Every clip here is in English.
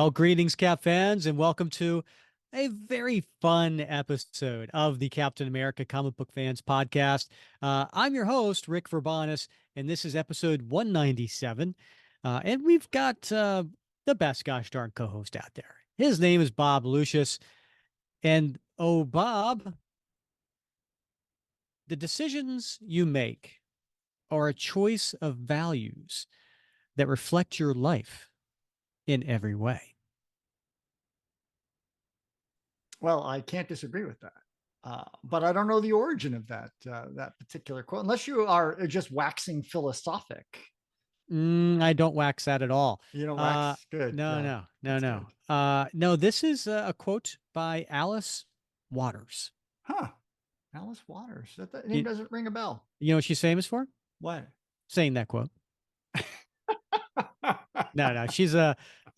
Well, greetings, Cap fans, and welcome to a very fun episode of the Captain America Comic Book Fans Podcast. I'm your host, Rick Verbanis, and this is episode 197. And we've got the best gosh darn co-host out there. His name is Bob Lucius. And oh, Bob, the decisions you make are a choice of values that reflect your life in every way. Well, I can't disagree with that. But I don't know the origin of that particular quote, unless you are just waxing philosophic. I don't wax that at all. You know, wax good. No, Yeah, no, no, that's no. good. No, this is a quote by Alice Waters. Huh? Alice Waters. That name You, doesn't ring a bell. you know what she's famous for? What? Saying that quote. No, no,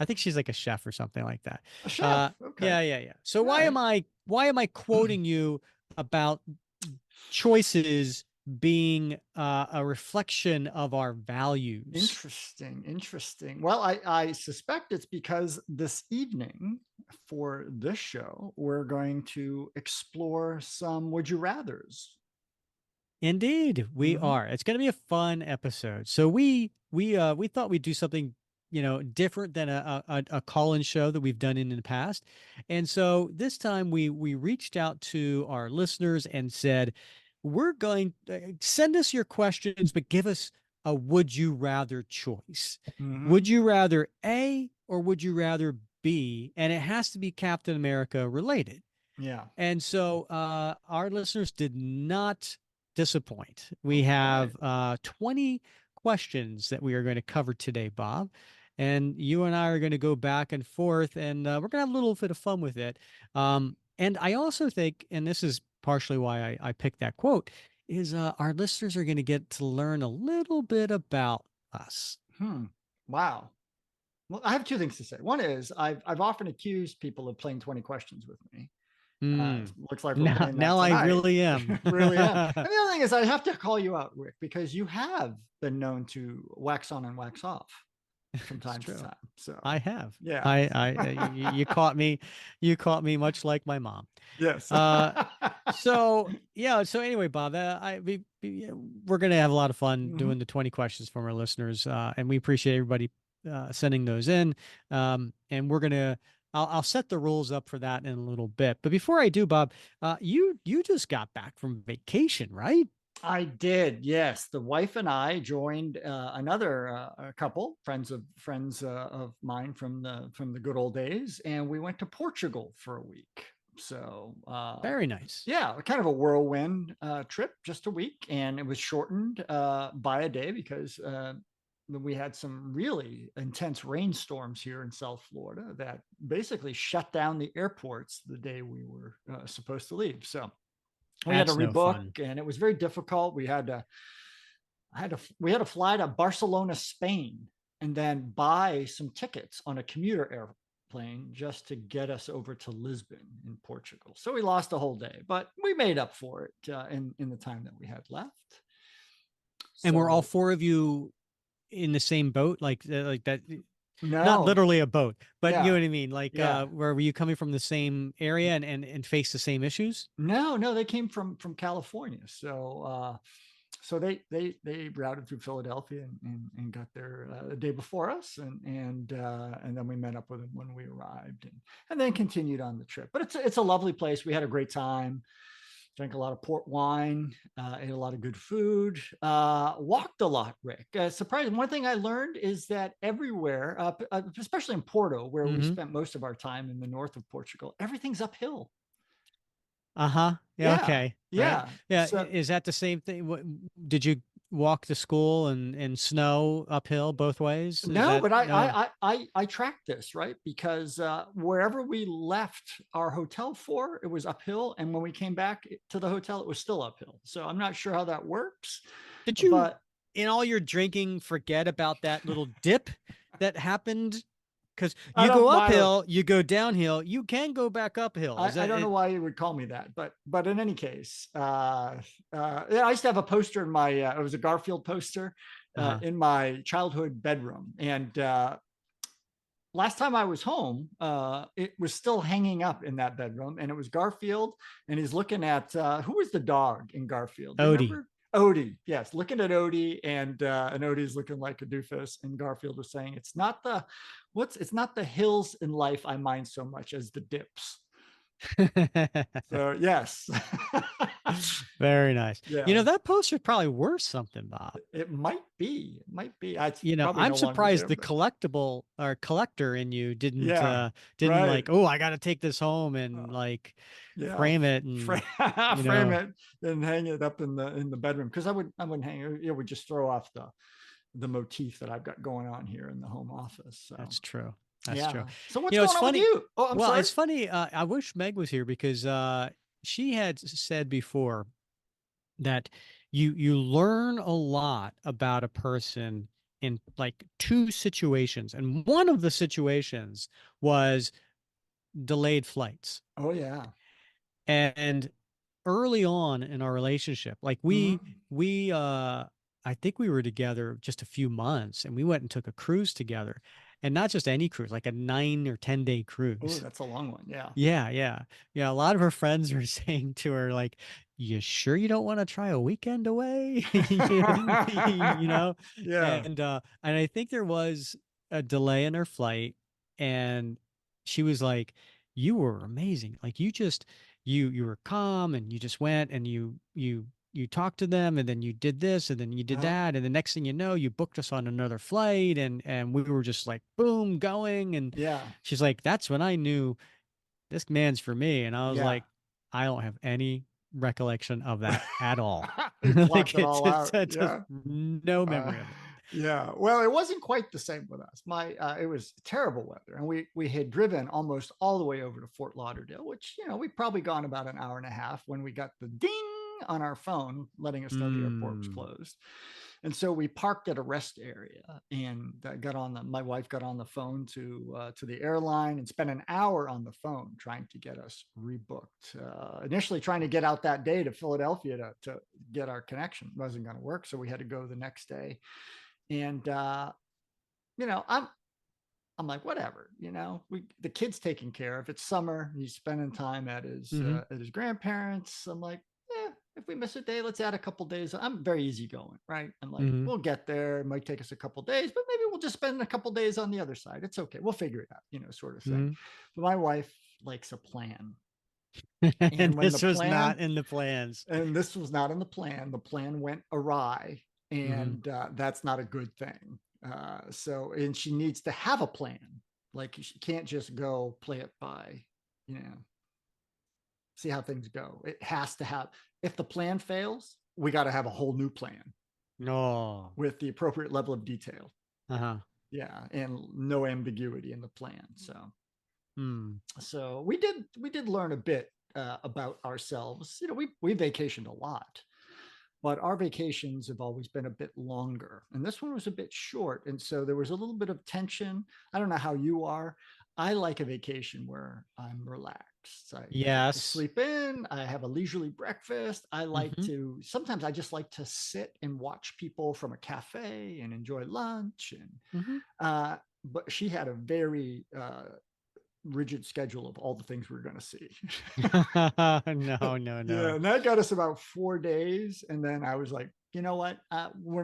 I think she's like a chef or something like that. A chef. Okay. Yeah, yeah, yeah. So All right. why am I quoting you about choices being a reflection of our values? Interesting. Interesting. Well, I suspect it's because this evening for this show, we're going to explore some would you rathers. Indeed, we Mm-hmm. are. It's going to be a fun episode. So we thought we'd do something, different than a call-in show that we've done in the past. And so this time we reached out to our listeners and said, "We're going send us your questions, but give us a would you rather choice. Mm-hmm. Would you rather A or would you rather B? And it has to be Captain America related." Yeah. And so our listeners did not disappoint. We Okay. have 20 questions that we are going to cover today, Bob. And you and I are going to go back and forth, and we're going to have a little bit of fun with it. And I also think, and this is partially why I picked that quote, is our listeners are going to get to learn a little bit about us. Wow. Well, I have two things to say. One is I've often accused people of playing 20 questions with me. Hmm. Looks like we're Now, playing that now I tonight. really am. Really am. And the other thing is I have to call you out, Rick, because you have been known to wax on and wax off from It's time to true. time. So I have. yeah. You caught me. You caught me much like my mom. Yes. Uh, so yeah. So anyway, Bob, we're gonna have a lot of fun Mhm. doing the 20 questions from our listeners, and we appreciate everybody sending those in. And I'll set the rules up for that in a little bit. But before I do, Bob, you just got back from vacation, right? I did, yes. The wife and I joined another couple, friends of mine from the good old days, and we went to Portugal for a week. So Very nice. yeah, kind of a whirlwind trip, just a week, and it was shortened by a day because we had some really intense rainstorms here in South Florida that basically shut down the airports the day we were supposed to leave. So we had to That's no rebook, fun. and it was very difficult. We had to fly to Barcelona, Spain, and then buy some tickets on a commuter airplane just to get us over to Lisbon in Portugal. So we lost a whole day, but we made up for it in the time that we had left. And we're all So four of you in the same boat, like that. Not no, literally a boat, but you know yeah, what I mean. Like, yeah. where were you coming from the same area and face the same issues? No, they came from California. So they routed through Philadelphia and got there the day before us, and then we met up with them when we arrived, and then continued on the trip. But it's a lovely place. We had a great time. Drank a lot of port wine, ate a lot of good food, walked a lot, Rick. Surprising. One thing I learned is that everywhere, especially in Porto, where we Mm-hmm. spent most of our time in the north of Portugal, everything's uphill. Uh-huh. Yeah. Yeah, Okay. Right. yeah. Yeah. So Is that the same thing? Did you walk to school and snow uphill both ways? Is no, that but no? I tracked this right because wherever we left our hotel for, it was uphill, and when we came back to the hotel, it was still uphill. So I'm not sure how that works, Did you, but in all your drinking, forget about that little dip that happened? Because I you go don't why uphill, you go downhill, you can go back uphill. Is I that don't know it? why you would call me that, but in any case, yeah, I used to have a poster in my it was a Garfield poster Uh-huh. in my childhood bedroom, and last time I was home, it was still hanging up in that bedroom, and it was Garfield, and he's looking at who was the dog in Garfield? Do you Odie. remember? Odie, yes, looking at Odie, and Odie's looking like a doofus, and Garfield was saying, it's not the hills in life I mind so much as the dips." So yes, Very nice. yeah, That poster probably worth something, Bob. it might be, it might be. It's probably I'm no longer surprised there, the but collectible or collector in you yeah, didn't right. like, oh, I got to take this home Uh, and like yeah, frame it and you frame know, it and hang it up in the bedroom, because I wouldn't hang it. It would just throw off the motif that I've got going on here in the home office. So that's true. That's true. yeah. So what's It's going on with funny. you? Oh, I'm Well, sorry. it's funny. I wish Meg was here because she had said before that you learn a lot about a person in like two situations, and one of the situations was delayed flights. Oh yeah. And early on in our relationship, like Mm-hmm. we I think we were together just a few months and we went and took a cruise together. And not just any cruise, like a 9 or 10 day Oh, cruise. that's a long one. Yeah. Yeah, yeah. Yeah, a lot of her friends were saying to her, like, you sure you don't want to try a weekend away? You know? Yeah. And I think there was a delay in her flight, and she was like, you were amazing. Like you were calm and you just went and you talked to them and then you did this and then you did Uh-huh. that. And the next thing you know, you booked us on another flight and we were just like boom going. And Yeah. she's like, that's when I knew this man's for me. And I was Yeah. like, I don't have any recollection of that at all. You Like blocked it all it's out. just Yeah. no Uh, memory of it. yeah. Well, it wasn't quite the same with us. It was terrible weather, and we had driven almost all the way over to Fort Lauderdale, which we'd probably gone about an hour and a half when we got the ding on our phone letting us know the airport was Mm. closed. And so we parked at a rest area, and my wife got on the phone to the airline and spent an hour on the phone trying to get us rebooked. Initially trying to get out that day to Philadelphia to get our connection. It wasn't going to work, so we had to go the next day. And you know, I'm I'm like, whatever, the kid's taken care of. It's summer. He's spending time Hmm. at his grandparents. I'm like, if we miss a day, let's add a couple days. I'm very easygoing, right? I'm like, Hmm. we'll get there. It might take us a couple days, but maybe we'll just spend a couple days on the other side. It's okay. We'll figure it out, sort of thing. Hmm. But my wife likes a plan, And and when the this was plan not in the plans. and this was not in the plan went awry, Hmm. and that's not a good thing. And she needs to have a plan. Like, she can't just go play it by, you know, see how things go. It has to have, if the plan fails, we got to have a whole new plan No. with the appropriate level of detail. Uh-huh. Yeah. And no ambiguity in the plan. Hmm. So we did learn a bit about ourselves. We vacationed a lot, but our vacations have always been a bit longer. And this one was a bit short. And so there was a little bit of tension. I don't know how you are. I like a vacation where I'm relaxed. I get to Yes. sleep in. I have a leisurely breakfast. Hmm. Sometimes I just like to sit and watch people from a cafe and enjoy lunch. Hmm. But she had a very rigid schedule of all the things we were going to see. No, no, Yeah, no. and that got us about 4 days, and then I was like, you know what? We're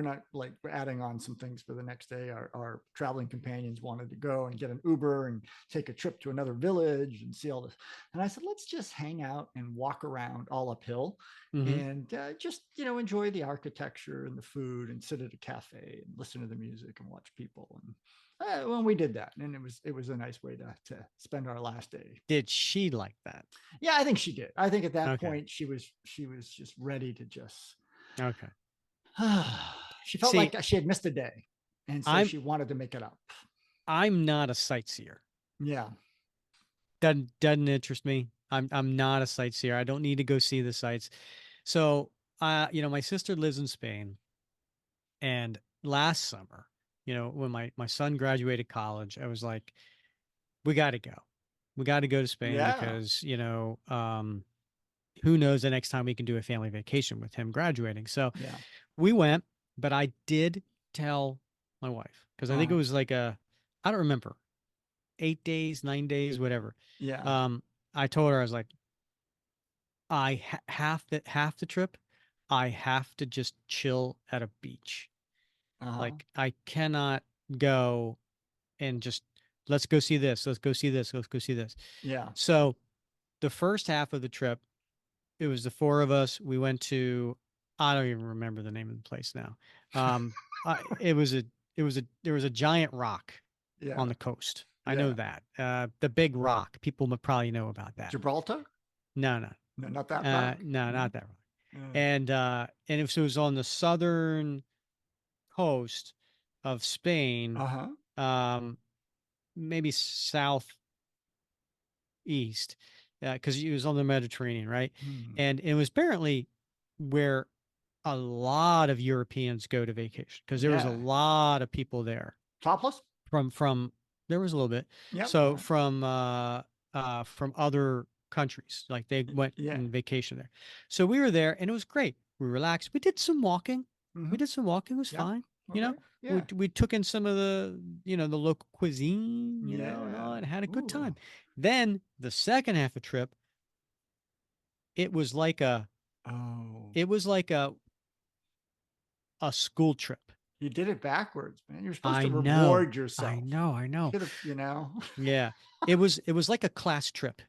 not like adding on some things for the next day. Our traveling companions wanted to go and get an Uber and take a trip to another village and see all this. And I said, let's just hang out and walk around all uphill, Hmm. and just enjoy the architecture and the food, and sit at a cafe and listen to the music and watch people. And when we did that, and it was a nice way to spend our last day. Did she like that? Yeah, I think she did. I think at that Okay. point she was just ready to just Okay. she felt See, like she had missed a day, and so I'm she wanted to make it up. I'm not a sightseer. Yeah. Doesn't interest me. I'm not a sightseer. I don't need to go see the sights. So, my sister lives in Spain, and last summer, when my son graduated college, I was like, we got to go. We got to go to Spain Yeah. because, who knows the next time we can do a family vacation with him graduating. So Yeah. we went, but I did tell my wife because I think it Uh, was like I don't remember, 8 days, 9 days, whatever. Yeah. Um, I told her, I was like, half the trip, I have to just chill at a beach. Uh-huh. Like I cannot go and just let's go see this, let's go see this, let's go see this. Yeah. So the first half of the trip, it was the four of us. We went to, I don't even remember the name of the place now. Um, it was there was a giant rock on Yeah. the coast. I know Yeah. that. The big rock. People would probably know about that. Gibraltar? No, no, No, not that rock. no, No. not that rock. Uh, And it was on the southern coast of Spain, uh-huh. um, maybe southeast, because it was on the Mediterranean, right? Hmm. And it was apparently where a lot of Europeans go to vacation because there was a Yeah. lot of people there Topless? from there was a little bit. Yep. All So right. from other countries, like they went Yeah. on vacation there. So we were there and it was great. We relaxed. We did some walking. Mm-hmm. We did some walking. It was Yep. fine. You Okay. know, Yeah. we took in some of the, the local cuisine, and all Yeah. that, and had a good Ooh. time. Then the second half of the trip, it was like a Oh. it was like a school trip. You did it backwards, man. You're supposed to I know. reward I yourself. know. I You know. should have, you know. Yeah. It was like a class trip.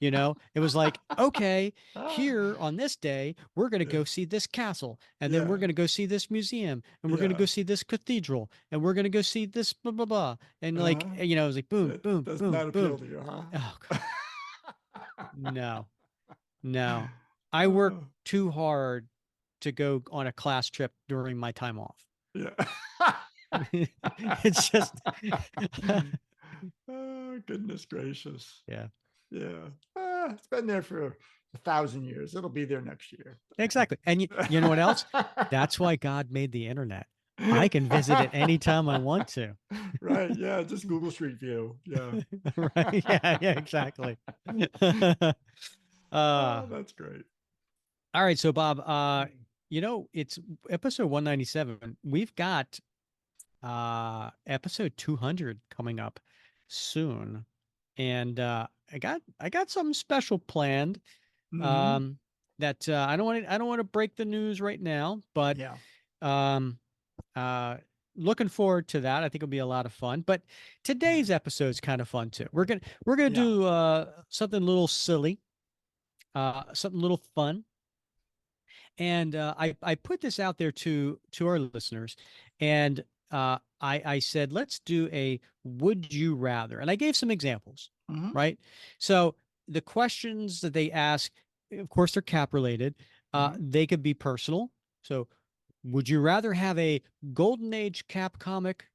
It was like, okay, Ah, here on this day, we're going to yeah. go see this castle, and then we're Yeah. going to go see this museum, and we're going to Yeah. go see this cathedral, and we're going to go see this blah blah blah. And like, Uh-huh. it was like boom, That boom, does boom, not appeal boom. to you, Oh huh? God. No. No. I worked Oh, too hard to go on a class trip during my time off. yeah. It's just Oh, goodness gracious. yeah. Yeah. It's been there for 1,000 years. It'll be there next year. Exactly. And you know what else? That's why God made the internet. I can visit it anytime I want to. Right. Yeah. Just Google Street View. Yeah. Right? Yeah, yeah, exactly. Oh, uh that's great. all right, so Bob, it's episode 197. We've got episode 200 coming up soon. And I got something special planned. Hmm. Um that I don't want to break the news right now, but Yeah. um Uh, looking forward to that. I think it'll be a lot of fun. But Yeah. today's episode is kind of fun too. We're gonna Yeah. do something a little silly, something a little fun. And I put this out there to our listeners, and I said let's do a would you rather, and I gave some examples, Hmm. right? So the questions that they ask, of course, they're cap related. Hmm. They could be personal. So would you rather have a golden age cap comic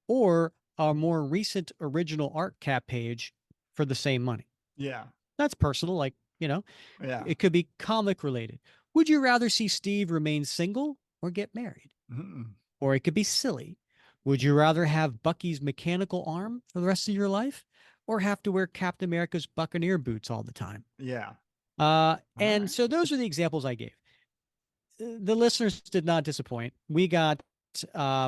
or a more recent original art cap page for the same money? Yeah. That's personal, like, Yeah. it could be comic related. Would you rather see Steve remain single or get married? Mhm. Or it could be silly. Would you rather have Bucky's mechanical arm for the rest of your life or have to wear Captain America's Buccaneer boots all the time? Yeah. All And right. so those are the examples I gave. The listeners did not disappoint. We got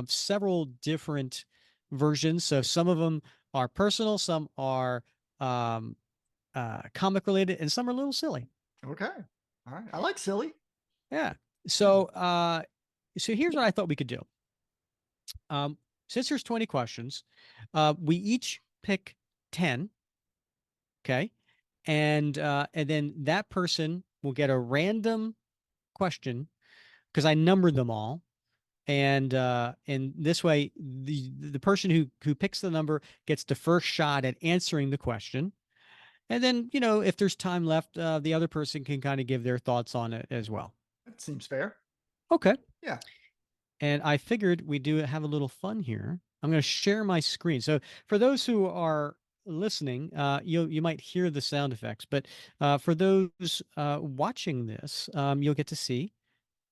several different versions. So some of them are personal, some are um, comic related, and some are a little silly. Okay. All right. I like silly. Yeah. Yeah. So here's what I thought we could do. Um, since there's 20 questions, we each pick 10. Okay. And then that person will get a random question because I numbered them all. And this way the person who picks the number gets the first shot at answering the question. And then, if there's time left, the other person can kind of give their thoughts on it as well. That seems fair. Okay. Yeah. And I figured we do have a little fun here. I'm going to share my screen. So for those who are listening, you might hear the sound effects, but for those watching this, you'll get to see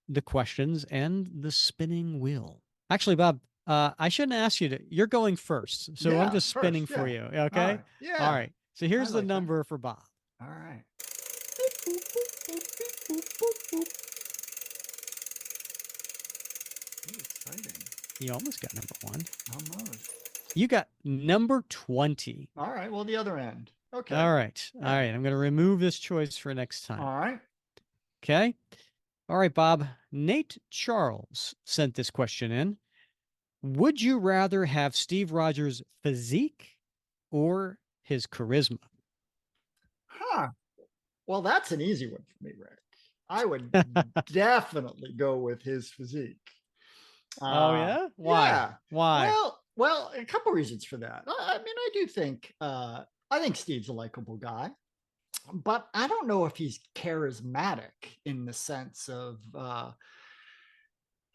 the questions and the spinning wheel. Actually, Bob, I shouldn't ask you to. You're going first, so I'm Yeah. just spinning First. for Yeah. you. All Okay. right. All Yeah. right. So I here's the like that. number for Bob. All right. Ooh, exciting. You almost got number one. Almost. You got number 20. All right. Well, the other end. Okay. All right. All Yeah. right. I'm going to remove this choice for next All time. right. Okay. All right, Bob. Nate Charles sent this question in. Would you rather have Steve Rogers' physique or his charisma? Huh. Well, that's an easy one for me, Rick. I would definitely go with his physique. Oh yeah? Why? Yeah. Why? Well, a couple reasons for that. I mean, I do think I think Steve's a likable guy, but I don't know if he's charismatic in the sense of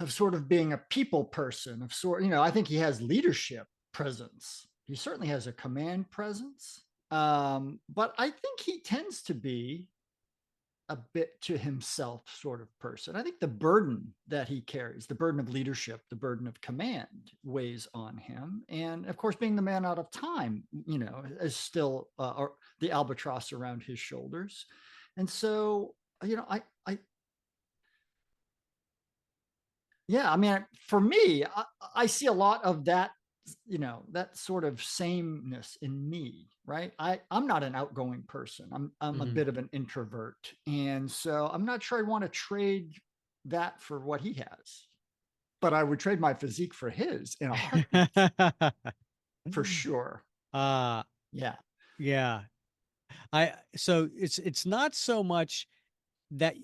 sort of being a people person. Of sort, I think he has leadership presence. He certainly has a command presence, but I think he tends to be a bit to himself sort of person. I think the burden that he carries, the burden of leadership, the burden of command weighs on him. And of course, being the man out of time, is still the albatross around his shoulders. And so, yeah, I mean, for me, I see a lot of that, that sort of sameness in me, right? I'm not an outgoing person. I'm a Mhm. bit of an introvert. And so I'm not sure I want to trade that for what he has. But I would trade my physique for his in a heartbeat, for sure. uh Yeah. yeah. It's not so much that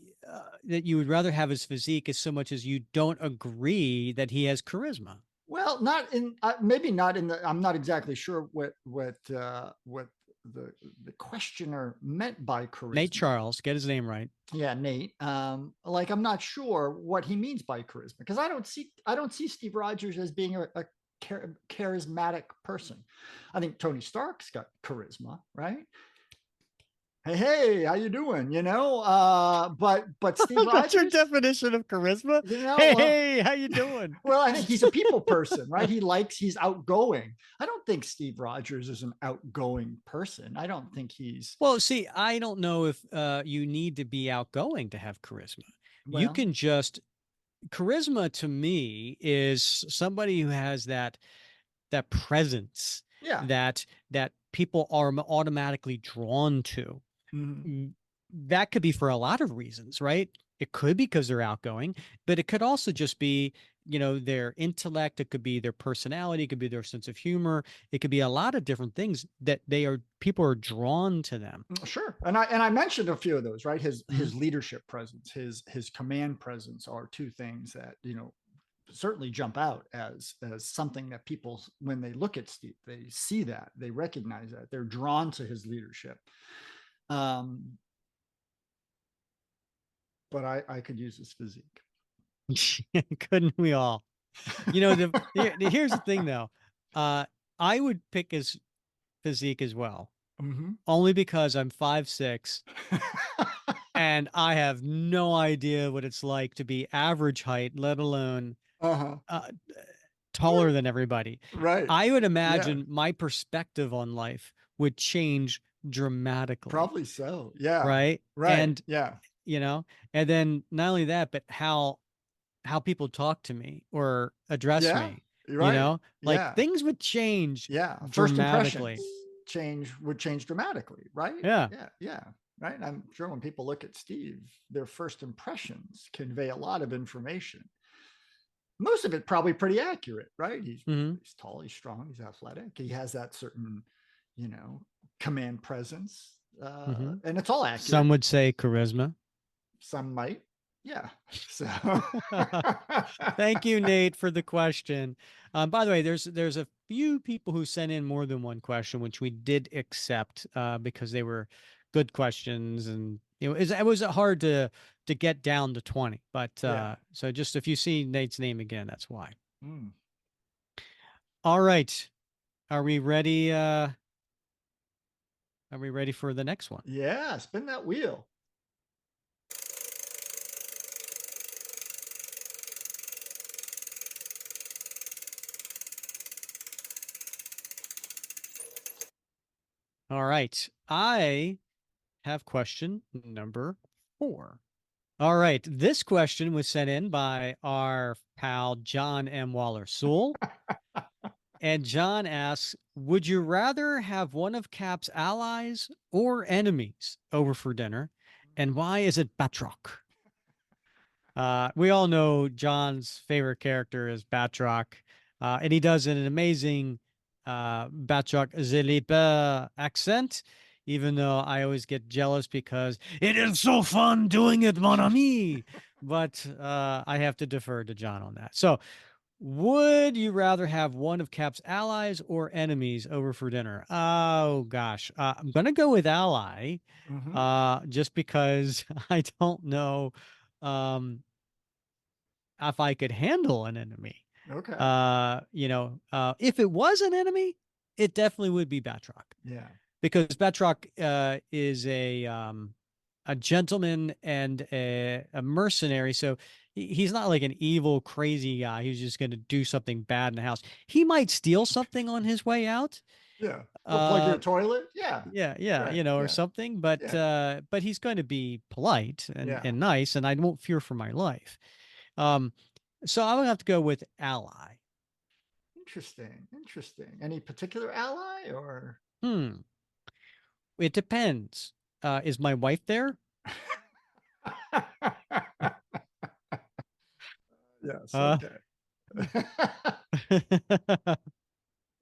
that you would rather have his physique as so much as you don't agree that he has charisma. Well, not in maybe not in the. I'm not exactly sure what the the questioner meant by Nate charisma. Charles, get his name right. Yeah, Nate. Like I'm not sure what he means by charisma because I don't see Steve Rogers as being a charismatic person. I think Tony Stark's got charisma, right? Hey, how you doing? But Steve That's your Rogers, definition of charisma? you know, Hey, well, hey, how you doing? well, I think he's a people person, right? He's outgoing. I don't think Steve Rogers is an outgoing person. I don't think he's Well, see, I don't know if you need to be outgoing to have charisma. You well, can just charisma to me is somebody who has that presence yeah. that people are automatically drawn to. Mhm. That could be for a lot of reasons, right? It could be because they're outgoing, but it could also just be, their intellect. It could be their personality. It could be their sense of humor. It could be a lot of different things that people are drawn to them. Sure, and I mentioned a few of those, right? His Mhm. his leadership presence, his command presence are two things that certainly jump out as something that people, when they look at Steve, they see that, they recognize that, they're drawn to his leadership. Um, but I could use his physique. Couldn't we all? Here's the thing though. Uh, I would pick his physique as well, Mm-hmm. only because I'm 5'6" and I have no idea what it's like to be average height, let alone Uh-huh. uh, taller than everybody. Right. I would Yeah. imagine my perspective on life would change dramatically, Probably so. Yeah. right? Right. And Yeah. you know, and then not only that, but how people talk to me or address Yeah. me, Right. like Yeah. things would change Yeah. First impressions dramatically. would change dramatically, right? Yeah. Yeah. Yeah. Right. And I'm sure when people look at Steve, their first impressions convey a lot of information. Most of it probably pretty accurate, right? Hmm. He's tall, he's strong, he's athletic. He has that certain, you know, command presence. Hmm. And it's all Some accurate. would say charisma. Some might. Yeah. So Thank you, Nate, for the question. By the way, there's a few people who sent in more than one question, which we did accept because they were good questions, and it was hard to get down to 20. But yeah. so just if you see Nate's name again, that's why. Mm. All right, are we ready? Are we ready for the next one? Yeah. Spin that wheel. All right, I have question number 4. All right. This question was sent in by our pal John M. Waller Sewell. And John asks, would you rather have one of Cap's allies or enemies over for dinner? And why is it Batroc? We all know John's favorite character is Batroc, and he does an amazing Batroc Zelipe accent, even though I always get jealous because it is so fun doing it, mon ami. But I have to defer to John on that. So, would you rather have one of Cap's allies or enemies over for dinner? Oh gosh, I'm gonna go with ally, Mm-hmm. just because I don't know. Um, if I could handle an enemy. Okay. If it was an enemy, it definitely would be Batroc Yeah. because Batroc is a gentleman and a mercenary. So he's not like an evil, crazy guy who's just going to do something bad in the house. He might steal something on his way out. Yeah. Or plug your Uh, toilet. Yeah. yeah, Right. or Yeah. something. Yeah. But he's going to be polite and Yeah. nice, and I won't fear for my life. Um, so I would have to go with ally. Interesting. Interesting. Any particular ally or? Hmm. It depends. Is my wife there? Yes. Uh, Okay.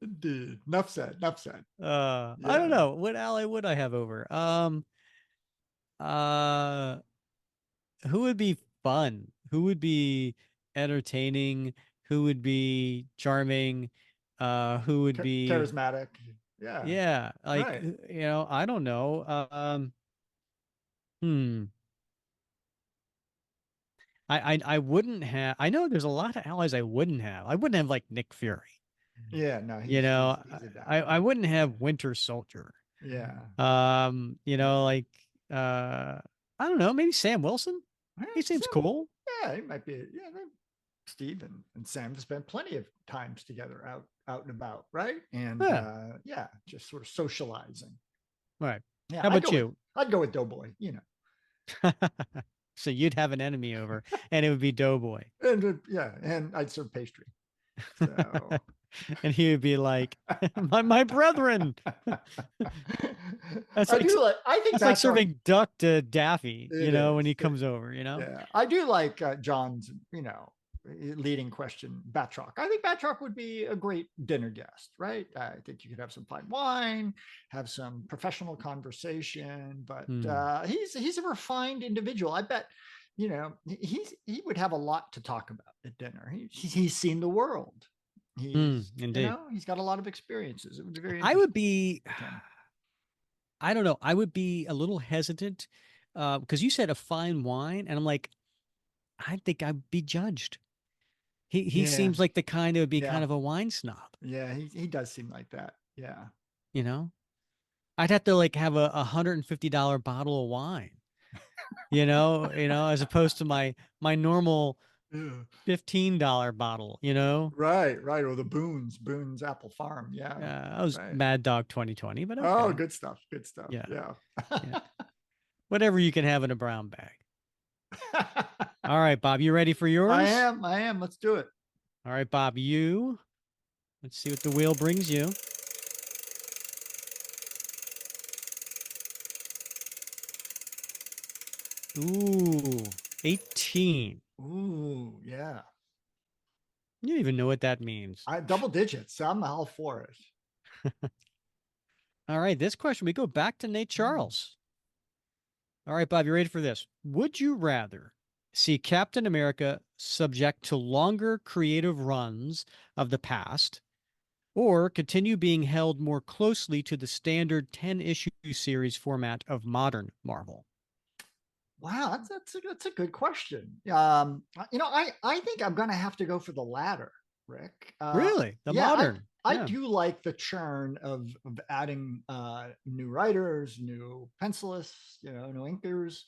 Indeed. Enough said. Enough said. I don't Yeah. know. What ally would I have over? Uh, who would be fun? Who would be entertaining? Who would be charming? Who would be, Charismatic. Yeah. yeah, like, Right. I don't know. Hmm. I wouldn't have, I know there's a lot of allies I wouldn't have. I wouldn't have like Nick Fury. Yeah. No, You know, he's a I downer. wouldn't have Winter Soldier. Yeah. Yeah. Like I don't know, maybe Sam Wilson. Yeah. He seems Sam, cool. yeah, he might be. Yeah. Steve and Sam have spent plenty of times together out and about, right? And Yeah. yeah, just sort of socializing. All right. Yeah, How about you? I'd go with Doughboy, you know. So you'd have an enemy over, and it would be Doughboy, And yeah, and I'd serve pastry. So and he would be like, my brethren. That's I like do like. I think that's like Batroc. serving duck to Daffy, It when he is. comes over. Yeah, I do like John's. Leading question, Batroc. I think Batroc would be a great dinner guest, right? I think you could have some fine wine, have some professional conversation, but Hmm. he's a refined individual. I bet, he would have a lot to talk about at dinner. He's seen the world. Indeed. He's got a lot of experiences. It would be very I would interesting be with him. I don't know. I would be a little hesitant because you said a fine wine, and I'm like, I think I'd be judged. He Yeah, seems like the kind that would be yeah, kind of a wine snob, yeah. He does seem like that. Yeah. you know? I'd have to like have a $150 bottle of wine, as opposed to my normal Yeah. $15 bottle. Right, right. Or the Boone's Apple Farm. Yeah, I was right. Mad Dog 2020, but Oh, okay. good stuff. Good stuff. Yeah, Yeah. yeah. Whatever you can have in a brown bag. All right, Bob, you ready for I yours? am. I am. Let's do it. All right, Bob, let's see what the wheel brings you. Ooh, 18. Ooh, yeah. You don't even know what that means. I double digits. I'm all for it. All right, this question, we go back to Nate Mm. Charles. All right, Bob, you ready for this? Would you rather see Captain America subject to longer creative runs of the past or continue being held more closely to the standard 10 issue series format of modern Marvel? Wow, that's a good question. I think I'm gonna have to go for the latter, Rick. Really? The Yeah, modern? I Yeah. do like the churn of adding new writers, new pencilists, new inkers,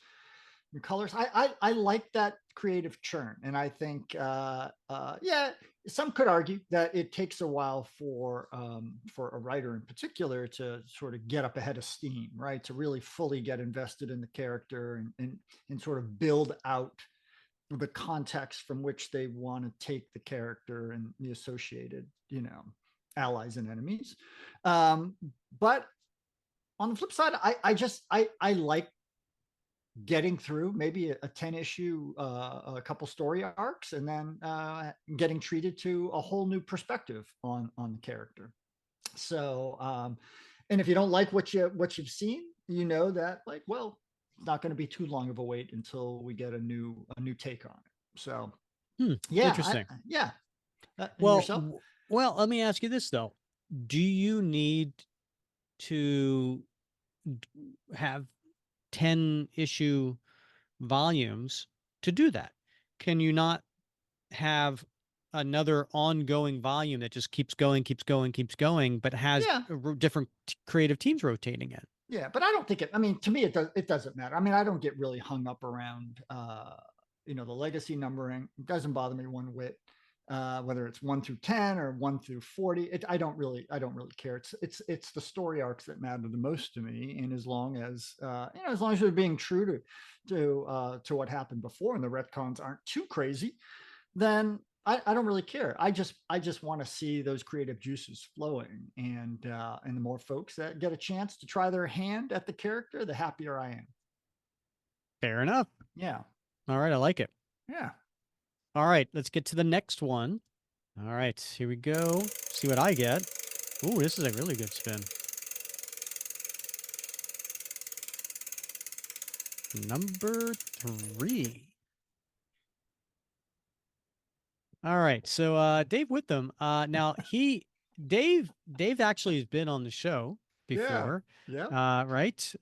new colors. I like that creative churn, and I think yeah, some could argue that it takes a while for a writer in particular to sort of get up ahead of steam, right? To really fully get invested in the character and sort of build out the context from which they want to take the character and the associated, allies and enemies. Um, but on the flip side, I like getting through maybe a 10 issue, a couple story arcs, and then getting treated to a whole new perspective on the character. So, and if you don't like what you've seen, you know that, like, well, it's not going to be too long of a wait until we get a new take on it. So Hmm. yeah, Interesting. yeah. And Well, yourself? well, let me ask you this though. Do you need to have 10 issue volumes to do that? Can you not have another ongoing volume that just keeps going, keeps going, keeps going, but has Yeah, different creative teams rotating in? yeah. But I don't think it. I mean, to me, it doesn't matter. I mean, I don't get really hung up around the legacy numbering. It doesn't bother me one whit. Whether it's 1 through 10 or 1 through 40, I don't really care. It's the story arcs that matter the most to me. And as long as as long as they're being true to what happened before, and the retcons aren't too crazy, then I don't really care. I just want to see those creative juices flowing, and the more folks that get a chance to try their hand at the character, the happier I am. Fair enough. Yeah, All right, I like it. yeah, All right, let's get to the next one. All right, here we go. See what I get. Ooh, this is a really good spin. Number 3. All right, so Dave Witham. Now Dave actually has been on the show yeah, before, yeah. right?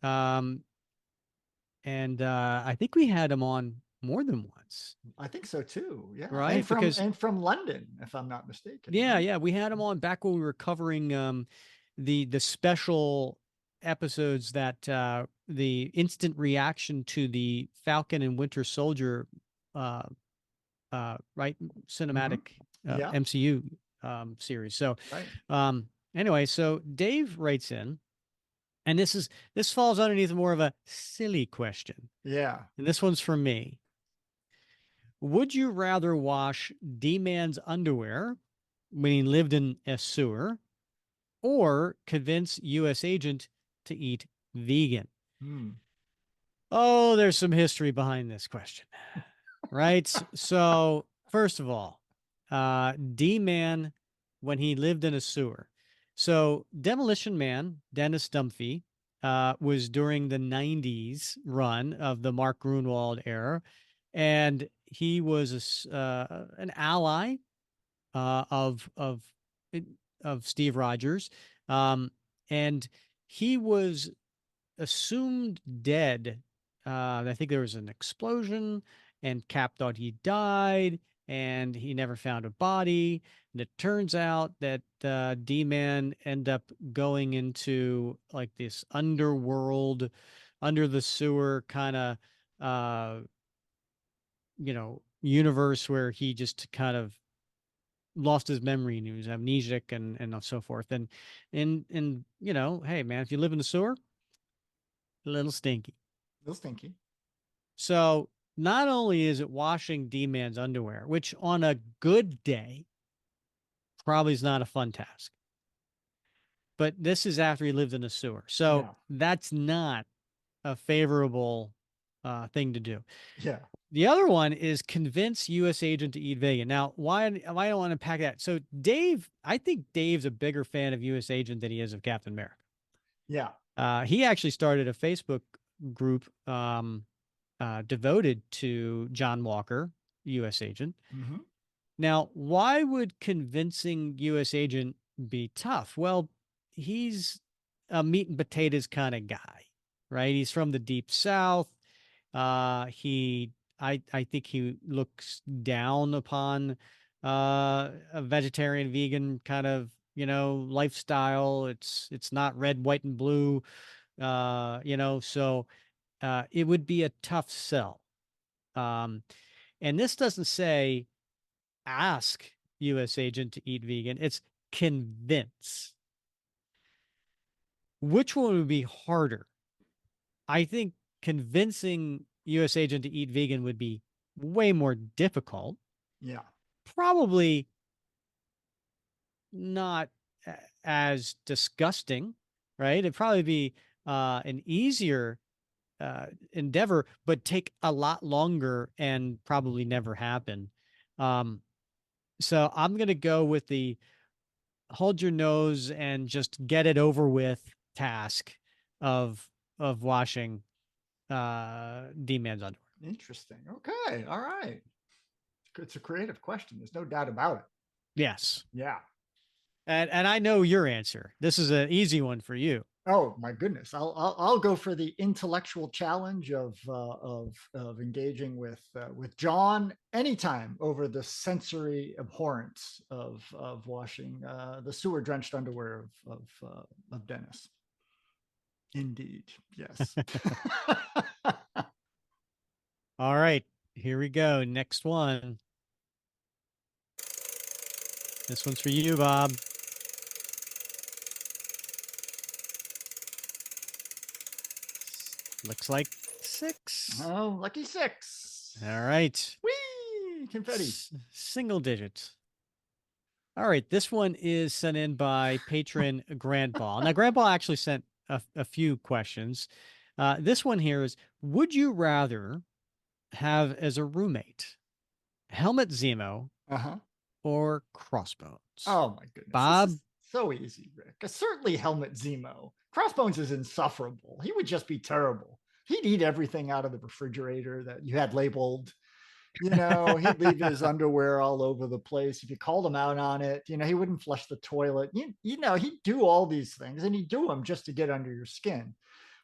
And I think we had him on more than once, I think so too. Yeah, right? Because and from London, if I'm not mistaken, yeah, right? yeah, we had him on back when we were covering the special episodes that the instant reaction to the Falcon and Winter Soldier uh right Mm-hmm. cinematic Yeah, MCU series. So right. anyway, so Dave writes in, and this falls underneath more of a silly question. Yeah. And this one's for me. Would you rather wash D-Man's underwear when he lived in a sewer, or convince USAgent to eat vegan? Hmm. Oh, there's some history behind this question, right? So, first of all, D-Man, when he lived in a sewer. So, Demolition Man, Dennis Dumphy, was during the 90s run of the Mark Grunwald era, and he was an ally uh, of of of Steve Rogers, um, and he was assumed dead. I think there was an explosion, and Cap thought he died, and he never found a body. And it turns out that D-Man ended up going into like this underworld, under the sewer kind of, universe where he just kind of lost his memory and he was amnesic and so forth. And hey man, if you live in the sewer, a little stinky. A little stinky. So not only is it washing D-Man's underwear, which on a good day probably is not a fun task, but this is after he lived in a sewer. So Yeah. that's not a favorable thing to do. Yeah. The other one is convince USAgent to eat vegan. Now, why I don't want to unpack that. So Dave, I think Dave's a bigger fan of USAgent than he is of Captain America. Yeah. He actually started a Facebook group devoted to John Walker, USAgent. Mm-hmm. Now, why would convincing USAgent be tough? Well, he's a meat and potatoes kind of guy, right? He's from the deep South. He, I think he looks down upon a vegetarian, vegan kind of, lifestyle. It's not red, white, and blue. So it would be a tough sell. Um, and this doesn't say ask USAgent to eat vegan. It's convince. Which one would be harder? I think convincing USAgent to eat vegan would be way more difficult. Yeah. Probably not as disgusting, right? It'd probably be an easier endeavor, but take a lot longer and probably never happen. Um, so I'm gonna go with the hold your nose and just get it over with task of washing D-man's underwear. Interesting. Okay. All right. It's a creative question. There's no doubt about it. Yes. Yeah. And I know your answer. This is an easy one for you. Oh my goodness! I'll go for the intellectual challenge of engaging with John anytime over the sensory abhorrence of washing the sewer drenched underwear of Dennis. Indeed, yes. All right, here we go. Next one. This one's for you, Bob. Looks like 6. Oh, lucky 6. All right. Whee! Confetti. Single digits. All right. This one is sent in by patron Grandpa. Now, Grandpa actually sent a few questions. This one here is, would you rather have as a roommate Helmut Zemo Uh-huh. or Crossbones? Oh my goodness. This Bob? is so easy, Rick. Certainly Helmut Zemo. Crossbones is insufferable. He would just be terrible. He'd eat everything out of the refrigerator that you had labeled. He'd leave his underwear all over the place. If you called him out on it, he wouldn't flush the toilet. He'd do all these things, and he'd do them just to get under your skin.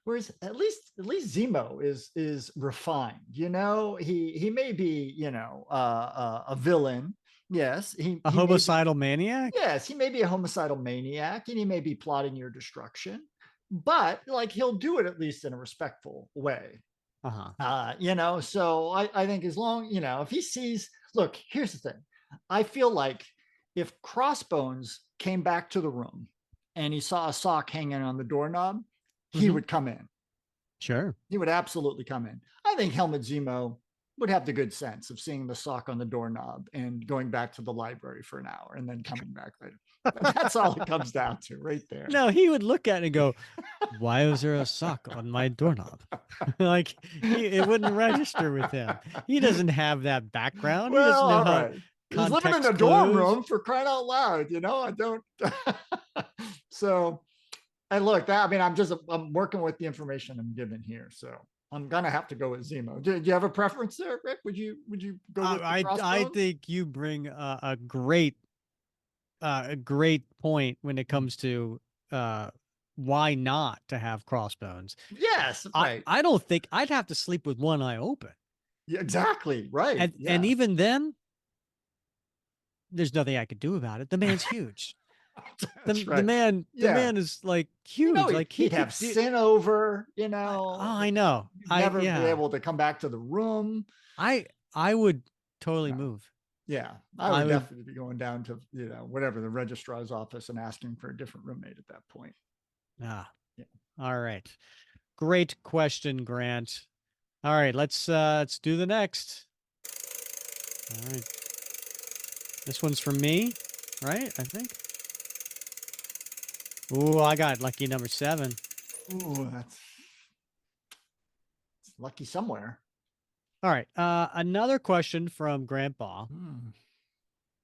Whereas at least Zemo is refined. He may be a villain. Yes, A he may be. homicidal maniac? Yes, he may be a homicidal maniac, and he may be plotting your destruction. But like he'll do it at least in a respectful way. Uh-huh. So I think as long, if he sees, look, here's the thing. I feel like if Crossbones came back to the room and he saw a sock hanging on the doorknob, he would come in. Sure. He would absolutely come in. I think Helmut Zemo would have the good sense of seeing the sock on the doorknob and going back to the library for an hour and then coming back later. That's all it comes down to right there. No, he would look at it and go, why was there a sock on my doorknob? Like it wouldn't register with him. He doesn't have that background. He doesn't know how He's living in a dorm room, for crying out loud. I don't. So, and look, I'm working with the information I'm given here. So I'm gonna have to go with Zemo. Do you have a preference there, Rick? Would you go with I think you bring a great point when it comes to why not to have Crossbones. Yes, right. I don't think I'd have to sleep with one eye open. Yeah, exactly, right. And even then, there's nothing I could do about it. The man's huge. The man is like huge. Like he'd have sin over. I know. Never be able to come back to the room. I would totally move. Yeah, I would definitely be going down to whatever the registrar's office and asking for a different roommate at that point. Yeah. All right. Great question, Grant. All right, let's do the next. All right. This one's from me, right? I think. Ooh, I got lucky number 7. Ooh, it's lucky somewhere. All right. Another question from Grandpa.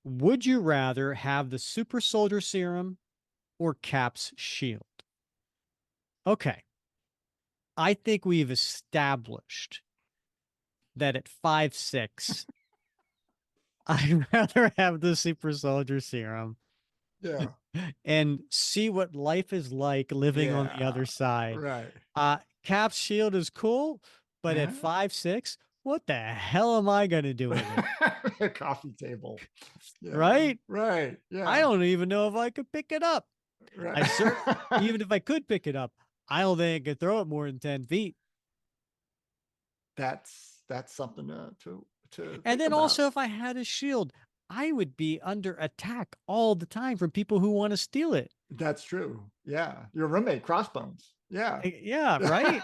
Would you rather have the super soldier serum or Cap's shield? Okay. I think we've established that at 5'6", I'd rather have the super soldier serum. Yeah. And see what life is like living on the other side. Right. Cap's shield is cool, but at 5'6", what the hell am I going to do with it? A coffee table. Yeah. Right? Right. Yeah. I don't even know if I could pick it up. Right. Even if I could pick it up, I don't think I could throw it more than 10 feet. That's something to and then also, if I had a shield, I would be under attack all the time from people who want to steal it. That's true. Yeah. Your roommate, Crossbones. Yeah. Yeah, right?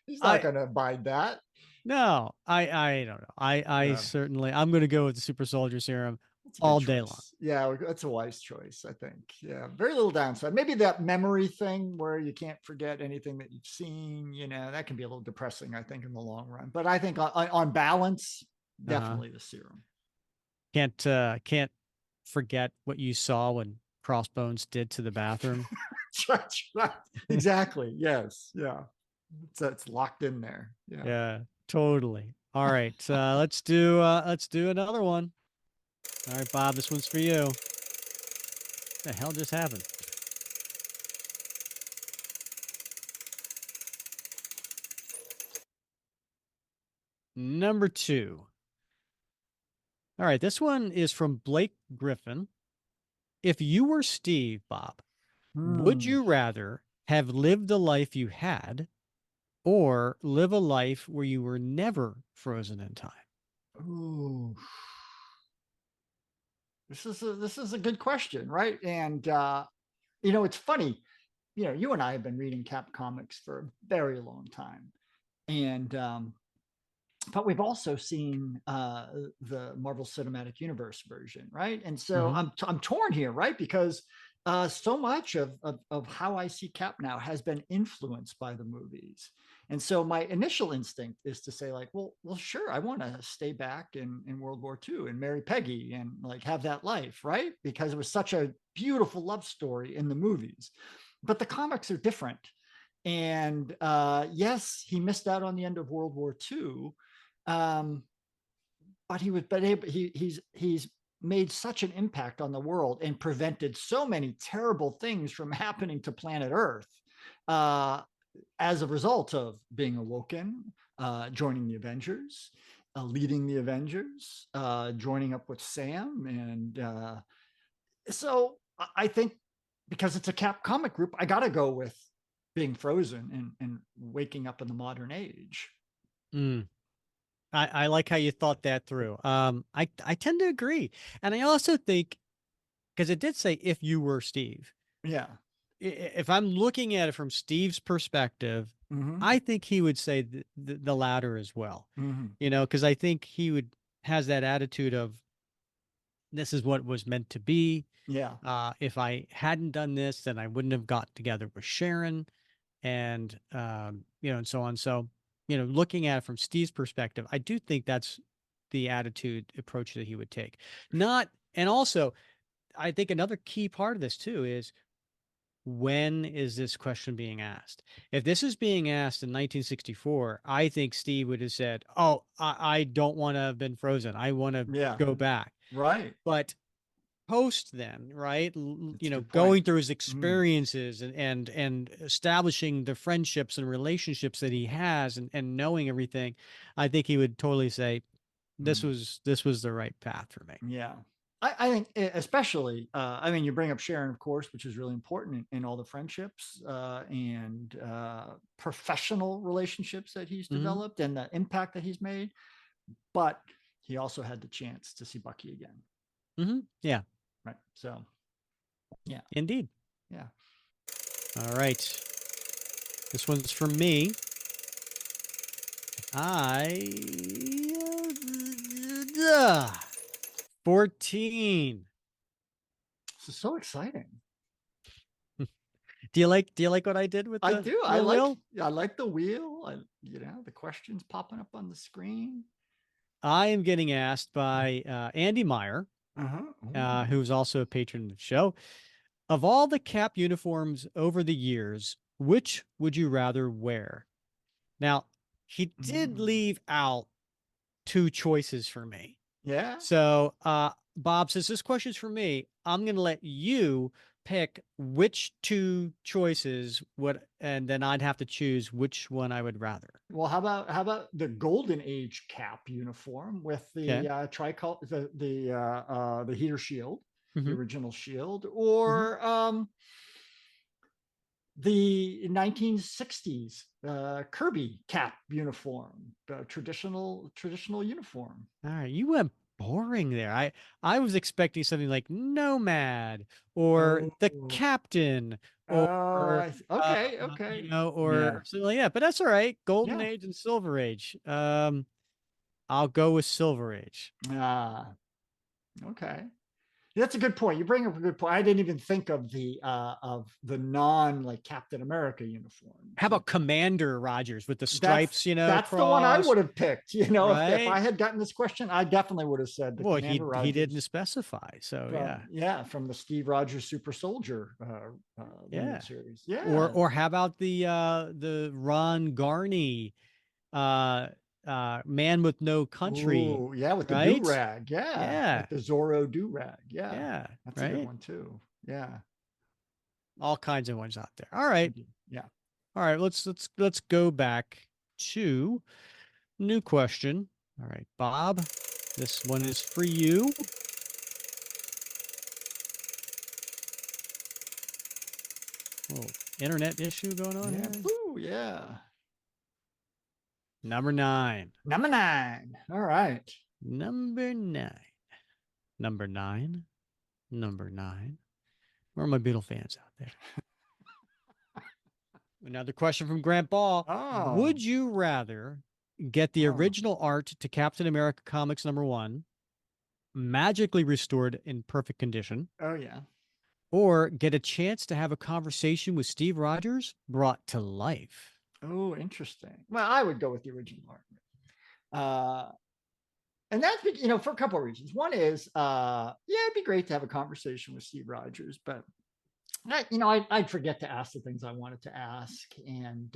He's not going to abide that. No, I don't know. I certainly, I'm going to go with the super soldier serum. That's a good all day long. choice. Yeah, that's a wise choice, I think. Yeah, very little downside. Maybe that memory thing where you can't forget anything that you've seen, that can be a little depressing, I think, in the long run. But I think on balance, Uh-huh. definitely the serum. Can't forget what you saw when Crossbones did to the bathroom. Exactly. Yes. Yeah. It's locked in there. Yeah. Yeah, totally. All right, let's do another one. All right, Bob, this one's for you. What the hell just happened? Number two. All right, this one is from Blake Griffin. If you were Steve, Bob, would Hmm. you rather have lived the life you had or live a life where you were never frozen in time? Ooh. This is a good question, right? And it's funny. You and I have been reading Cap comics for a very long time, and but we've also seen the Marvel Cinematic Universe version, right? And so Hmm. I'm torn here, right? Because so much of how I see Cap now has been influenced by the movies. And so my initial instinct is to say, like, well, sure, I want to stay back in World War II and marry Peggy and like have that life, right? Because it was such a beautiful love story in the movies. But the comics are different. And yes, he missed out on the end of World War II, um, but he's made such an impact on the world and prevented so many terrible things from happening to planet Earth uh, as a result of being awoken, joining the Avengers, leading the Avengers, joining up with Sam, and so I think because it's a Cap comic group, I got to go with being frozen and waking up in the modern age. Mm. I like how you thought that through. I tend to agree. And I also think, because it did say if you were Steve, Yeah. if I'm looking at it from Steve's perspective, Mm-hmm. I think he would say the latter as well. Mm-hmm. Because I think he would has that attitude of this is what was meant to be. Yeah. If I hadn't done this, then I wouldn't have got together with Sharon, and and so on. So, looking at it from Steve's perspective, I do think that's the attitude approach that he would take. Not, and also, I think another key part of this too is when is this question being asked? If this is being asked in 1964, I think Steve would have said, "Oh, I don't want to have been frozen. I want to Yeah. go back." Right. But post then, right? That's a good point. Going through his Mm. experiences and establishing the friendships and relationships that he has and knowing everything, I think he would totally say Mm. this was the right path for me. Yeah. I think especially, I mean, you bring up Sharon, of course, which is really important in all the friendships and professional relationships that he's Hmm. developed and the impact that he's made. But he also had the chance to see Bucky again. Hmm. Yeah, Right. So, yeah. indeed. Yeah. All right. This one's from me. I 14. This is so exciting. Do you like what I did with I the do. I little like wheel? I like the wheel. The questions popping up on the screen. I am getting asked by Andy Meyer, Uh-huh. who's also a patron of the show. Of all the Cap uniforms over the years, which would you rather wear? Now, he did Mm. leave out two choices for me. Yeah. So, Bob, since this question's for me, I'm going to let you pick which two choices would, and then I'd have to choose which one I would rather. Well, how about the Golden Age Cap uniform with Okay. the tricolor, the heater shield, the Hmm. original shield, Hmm. or the 1960s Kirby Cap uniform, the traditional uniform. All right. You went boring there. I was expecting something like Nomad or the Oh, Captain oh, or okay, okay, or yeah, something like that. But that's all right. Golden yeah. Age and Silver Age. I'll go with Silver Age. Ah, okay. That's a good point. You bring up a good point. I didn't even think of the non like Captain America How uniforms. about Commander Rogers with the That's stripes, that's the one I across, would have picked. If I right? had gotten this question, I definitely would have said the Well, Commander he didn't Rogers specify. So from from the Steve Rogers Super Soldier yeah. limited series. Yeah. Or how about the Ron Garney Man with No Country, Ooh, yeah, with the do right? rag. Yeah, Yeah. like the Zorro do rag. Yeah, Yeah, that's a good right? one too. Yeah, All kinds of ones out there. All right. yeah. All right, let's go back to new question. All right, Bob, this one is for you. Little internet issue going on Yeah. here. Ooh, yeah. Number 9. Number 9. All right. Number 9. Number 9. Number 9. Where are my Beatle fans out there? Another question from Grant Ball. Oh, Would you rather get the oh, original art to Captain America Comics #1 magically restored in perfect condition, oh, yeah. or get a chance to have a conversation with Steve Rogers brought to life? Oh, interesting. Well, I would go with the original art. And that's for a couple of reasons. One is, yeah, it'd be great to have a conversation with Steve Rogers, but I'd forget to ask the things I wanted to ask, and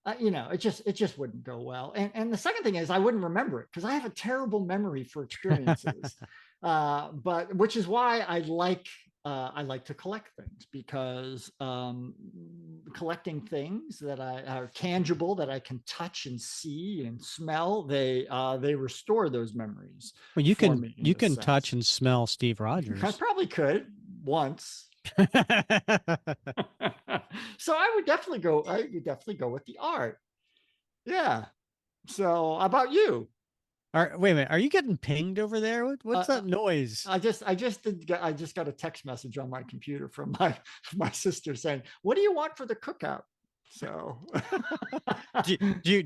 it just wouldn't go well. And the second thing is I wouldn't remember it because I have a terrible memory for experiences. But which is why I like to collect things because collecting things that are tangible that I can touch and see and smell, they restore those memories Well, for me in you a can touch sense. and smell Steve I Rogers. probably could once. So I would definitely go with the art. Yeah. So how about you? Wait a minute. Are you getting pinged over there? What's Uh, that noise? I just got a text message on my computer from my sister saying, "What do you want for the cookout?" So Do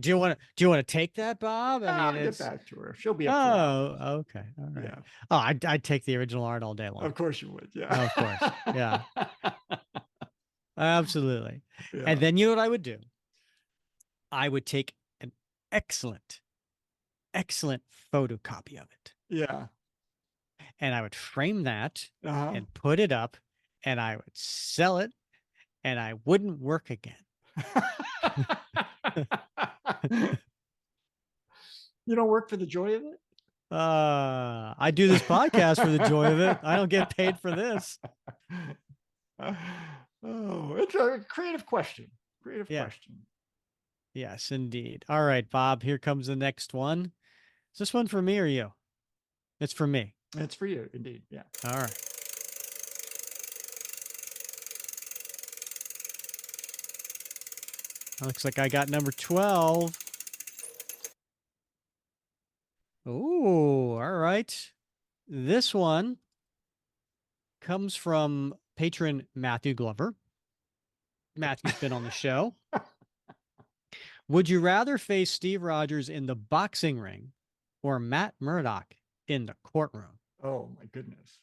you want to take that, Bob? I mean, I'll get it's back to her. She'll be up for oh, hours. okay, all right. Yeah, Oh, I'd take the original art all day long. of course you would. Yeah, Of course, yeah, absolutely. And yeah, then you know what I would do? I would take an excellent, excellent photocopy of it, yeah. and I would frame that Uh-huh. and put it up, and I would sell it, and I wouldn't work again. You don't work for the joy of it? I do this podcast for the joy of it. I don't get paid for this. Oh, it's a creative question. Creative Yeah. question. Yes, indeed. All right, Bob, here comes the next one. Is this one for me or you? It's for me. It's for you, indeed. Yeah. All right. Looks like I got number 12. Ooh, all right. This one comes from patron Matthew Glover. Matthew's been on the show. Would you rather face Steve Rogers in the boxing ring or Matt Murdock in the courtroom? Oh my goodness.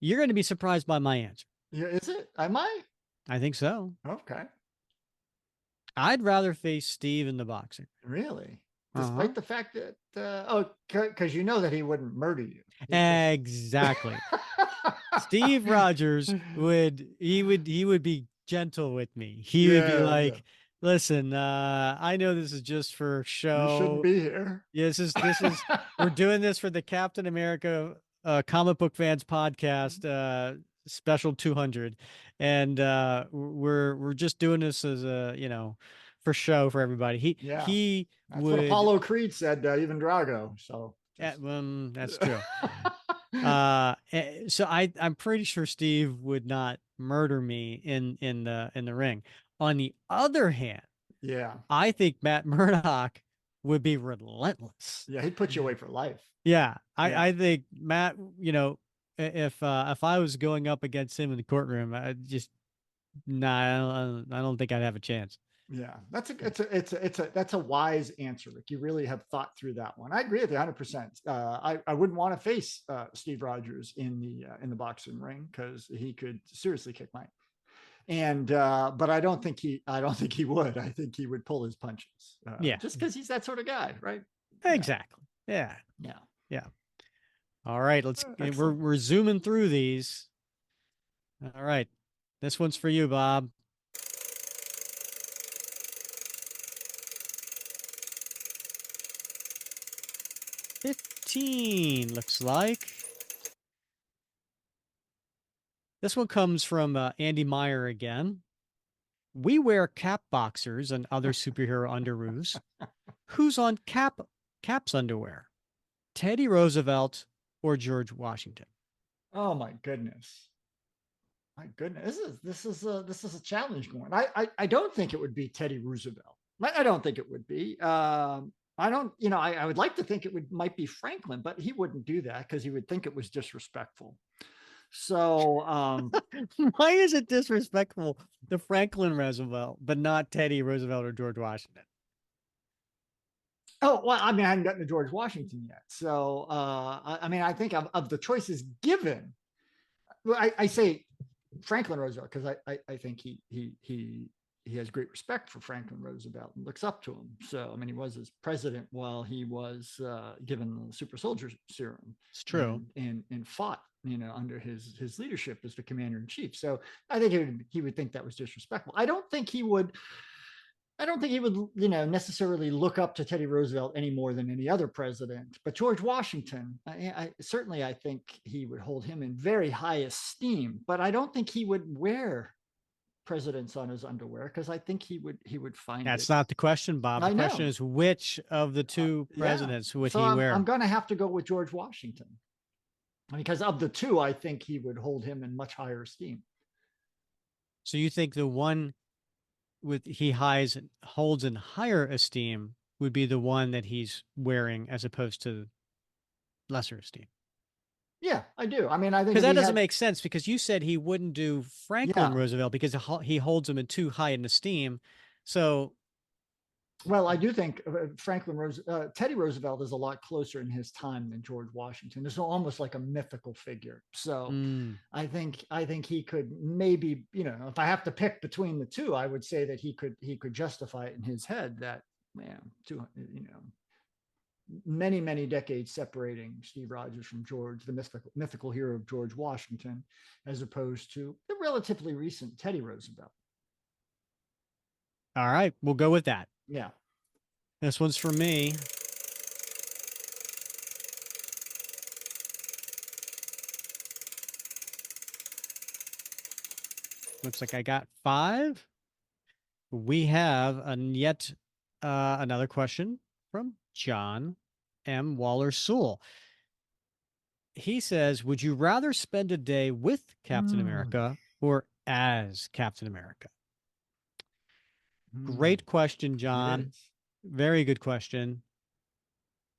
You're going to be surprised by my answer. Yeah, is it? Am I? I think so. Okay. I'd rather face Steve in the boxing. Really? Uh-huh. Despite the fact that because you know that he wouldn't murder you. He just Exactly. Steve Rogers he would be gentle with me. He would be Yeah, yeah. like, "Listen, I know this is just for You shouldn't show. be here. Yeah, this is we're doing this for the Captain America comic book fans podcast special 200, and we're just doing this as a for show for everybody. Yeah. He That's what would Apollo Creed said to even Drago. So just that's true. So I'm pretty sure Steve would not murder me in the ring. On the other hand, yeah. I think Matt Murdock would be relentless. Yeah, he'd put you away for life. Yeah, Yeah. I think Matt, if I was going up against him in the courtroom, I just nah, I don't think I'd have a chance. Yeah, that's a wise answer, Rick. You really have thought through that one. I agree with you 100%. I wouldn't want to face Steve Rogers in the boxing ring because he could seriously kick my. And but I don't think he would. I think he would pull his punches Yeah, just because he's that sort of guy, right? Yeah, exactly. Yeah, yeah. yeah. All right, we're Excellent. we're zooming through these. All right, this one's for you, Bob. 15 looks like. This one comes from Andy Meyer again. We wear cap boxers and other superhero underoos. Who's on Cap's underwear? Teddy Roosevelt or George Washington? Oh my goodness. My goodness, this is a challenging one. I don't think it would be Teddy Roosevelt. I don't think it would be. I don't, I would like to think might be Franklin, but he wouldn't do that because he would think it was disrespectful. So, Why is it disrespectful to Franklin Roosevelt, but not Teddy Roosevelt or George Washington? oh well, I mean, I haven't gotten to George Washington yet. So, I mean, I think of the choices given, well, I say Franklin Roosevelt because I think he has great respect for Franklin Roosevelt and looks up to him. So I mean, he was his president while he was given the super soldier serum It's true. and fought under his leadership as the commander in chief. So I think he would think that was disrespectful. I don't think he would, necessarily look up to Teddy Roosevelt any more than any other president. But George Washington, certainly, I think he would hold him in very high esteem. But I don't think he would wear presidents on his underwear because I think he would find That's it. not the question, Bob. The I question know, is which of the two yeah. presidents would So he I'm wear? going to have to go with George Washington because of the two, I think he would hold him in much higher esteem. So you think the one with he holds in higher esteem would be the one that he's wearing as opposed to lesser esteem? Yeah, I do. I mean, I think Because if that he doesn't had, make sense because you said he wouldn't do Franklin yeah. Roosevelt because he holds him in too high an esteem. So, Well, I do think Teddy Roosevelt is a lot closer in his time than George Washington. It's almost like a mythical figure. So, mm, I think he could maybe, if I have to pick between the two, I would say that he could justify it in his head that, man, many many decades separating Steve Rogers from George, the mythical hero of George Washington, as opposed to the relatively recent Teddy Roosevelt. all right, we'll go with that. Yeah. This one's for me. Looks like I got 5. We have yet another question from John M. Waller Sewell. He says, would you rather spend a day with Captain Mm, America or as Captain America? mm, Great question, it John. is. Very good question.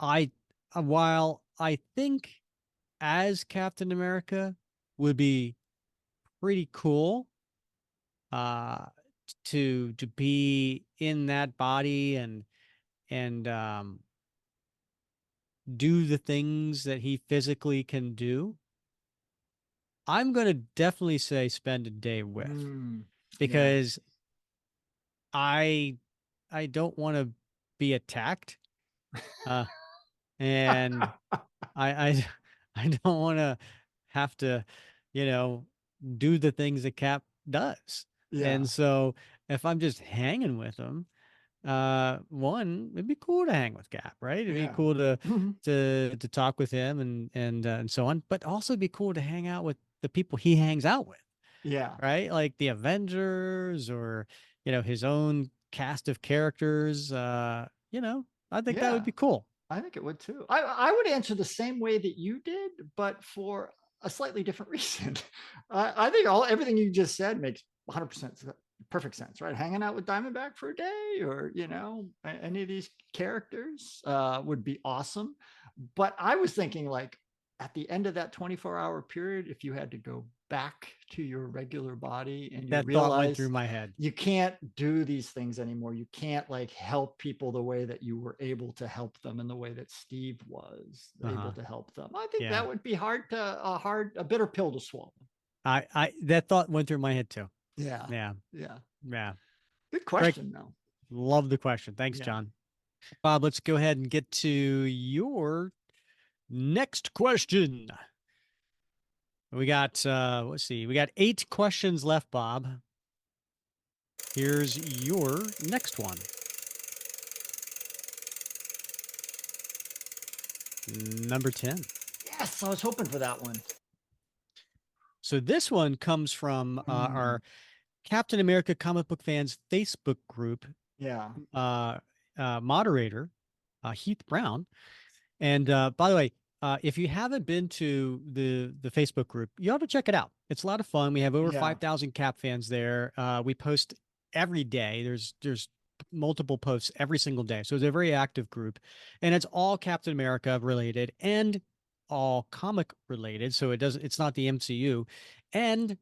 I while I think as Captain America would be pretty cool uh to be in that body and do the things that he physically can do. I'm going to definitely say spend a day with Mm, yeah. because I I don't want to be attacked. Uh and I I don't want to have to, you know, do the things that Cap does. Yeah. And so if I'm just hanging with him, one, it'd be cool to hang with Cap, right? It'd be Yeah. cool to Mhm. to talk with him and so on, but also it'd be cool to hang out with the people he hangs out with, Yeah. right? Like the Avengers or, his own cast of characters. I think that would Yeah. be cool. I think it would too. I would answer the same way that you did, but for a slightly different reason. I think everything you just said makes 100% perfect sense, right? Hanging out with Diamondback for a day, or any of these characters would be awesome. But I was thinking like at the end of that 24-hour period, if you had to go back to your regular body and you That thought went through realize my head. you can't do these things anymore, you can't like help people the way that you were able to help them, in the way that Steve was able Uh-huh. to help them, I think Yeah. that would be a bitter pill to swallow. That thought went through my head too. Yeah. Yeah. Yeah. Yeah. Good Great. question though. Love the question. Thanks, Yeah. John. Bob, let's go ahead and get to your next question. We got let's see. We got 8 questions left, Bob. Here's your next one. Number 10. Yes, I was hoping for that one. So this one comes from our Captain America comic book fans Facebook group Yeah. moderator, Heath Brown. And by the way, if you haven't been to the Facebook group, you ought to check it out. It's a lot of fun. We have over Yeah. 5,000 Cap fans there. We post every day. There's multiple posts every single day. So it's a very active group, and it's all Captain America related and all comic related. So it's not the MCU, and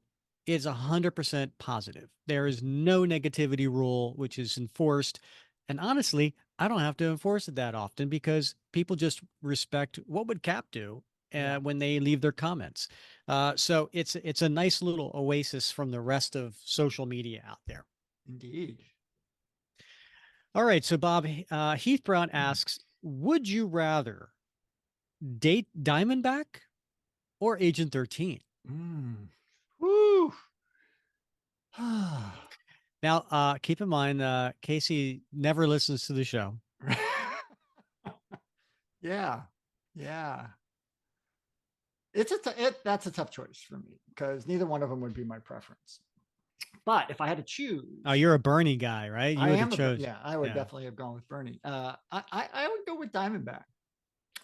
it's 100% positive. There is no negativity rule, which is enforced. And honestly, I don't have to enforce it that often because people just respect what would Cap do Yeah. when they leave their comments. So it's a nice little oasis from the rest of social media out there. Indeed. All right, so Bob, Heath Brown asks, would you rather date Diamondback or Agent 13? Mm. Woo. Now, keep in mind, Casey never listens to the show. Yeah. Yeah. That's a tough choice for me because neither one of them would be my preference. But if I had to choose, Oh, you're a Bernie guy, right? You I would have am chose. yeah, I would Yeah. definitely have gone with Bernie. I would go with Diamondback.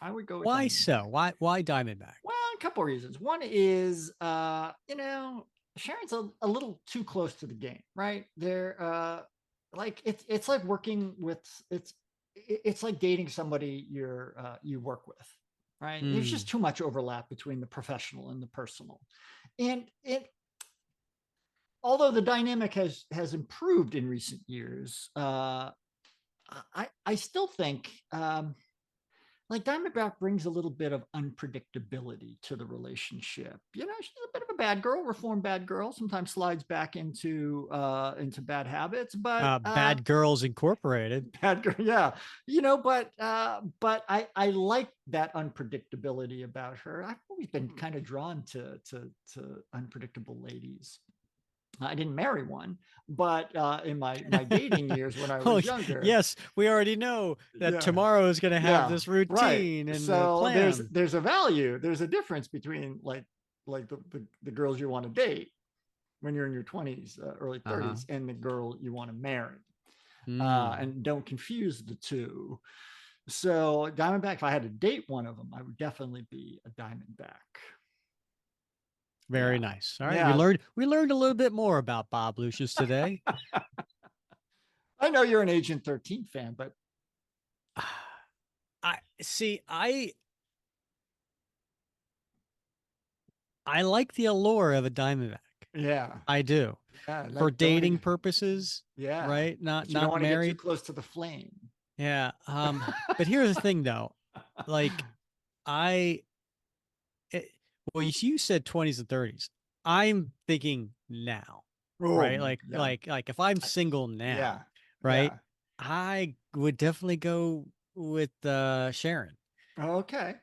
I would go with Why so? Diamondback. Why Diamondback? Well, a couple of reasons. One is, Sharon's a little too close to the game, right? They're like it's like working with it's like dating somebody you work with, right? There's Hmm. just too much overlap between the professional and the personal, and it although the dynamic has improved in recent years, I still think like Diamondback brings a little bit of unpredictability to the relationship. She's a bit of a bad girl, reformed bad girl, sometimes slides back into bad habits, but Bad Girls Incorporated. bad girl, yeah. But I like that unpredictability about her. I've always been kind of drawn to unpredictable ladies. I didn't marry one, but in my dating years when I Oh, was younger, yes, we already know that yeah, tomorrow is going to have yeah, this right. routine and the So there's plan. there's a value, there's a difference between like the girls you want to date when you're in your 20s, early Uh-huh. 30s, and the girl you want to marry, Hmm. and don't confuse the two. So Diamondback, if I had to date one of them, I would definitely be a Diamondback. Very Yeah, nice. All right, yeah. we learned a little bit more about Bob Lucius today. I know you're an Agent 13 fan, but I see. I like the allure of a Diamondback. yeah, I do. yeah, For like don't dating purposes, yeah, right? Not but you don't not want to get too married. close to the flame. Yeah. But here's the thing though. Like I it, well, you said 20s and 30s. I'm thinking now, Oh, right? Like yeah, like like if I'm single yeah, now, right? yeah. I would definitely go with Sharon. Okay,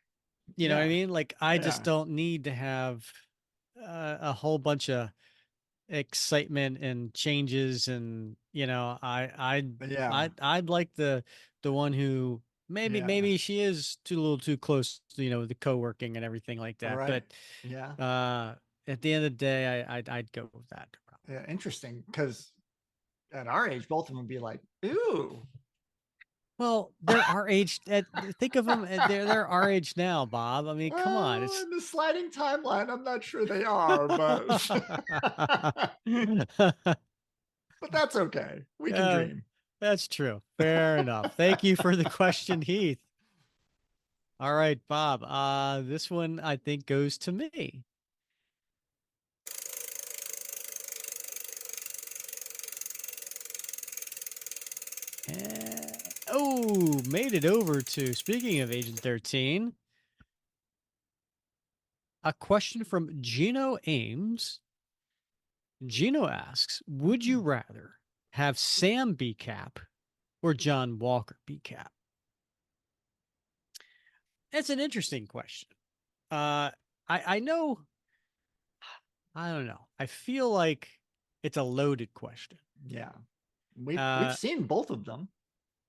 You know what I yeah, mean? Like I just yeah, don't need to have a whole bunch of excitement and changes and yeah, I'd like the one who yeah. maybe she is too a little too close to, the co-working and everything like All that, right, but yeah, uh at the end of the day I'd go with that. yeah. Interesting, because at our age, both of them would be like, "Ooh." Well, they're our age. Think of them. They're our age now, Bob. I mean, come on. Well, It's in the sliding timeline, I'm not sure they are, but but that's okay. We can uh, dream. that's true. Fair enough. Thank you for the question, Heath. All right, Bob. This one I think goes to me. Oh, made it over to, speaking of Agent 13, a question from Gino Ames. Gino asks, would you Mm, rather have Sam be Cap or John Walker be Cap? That's an interesting question. I know, I don't know. I feel like it's a loaded question. yeah, we've Uh, seen both of them.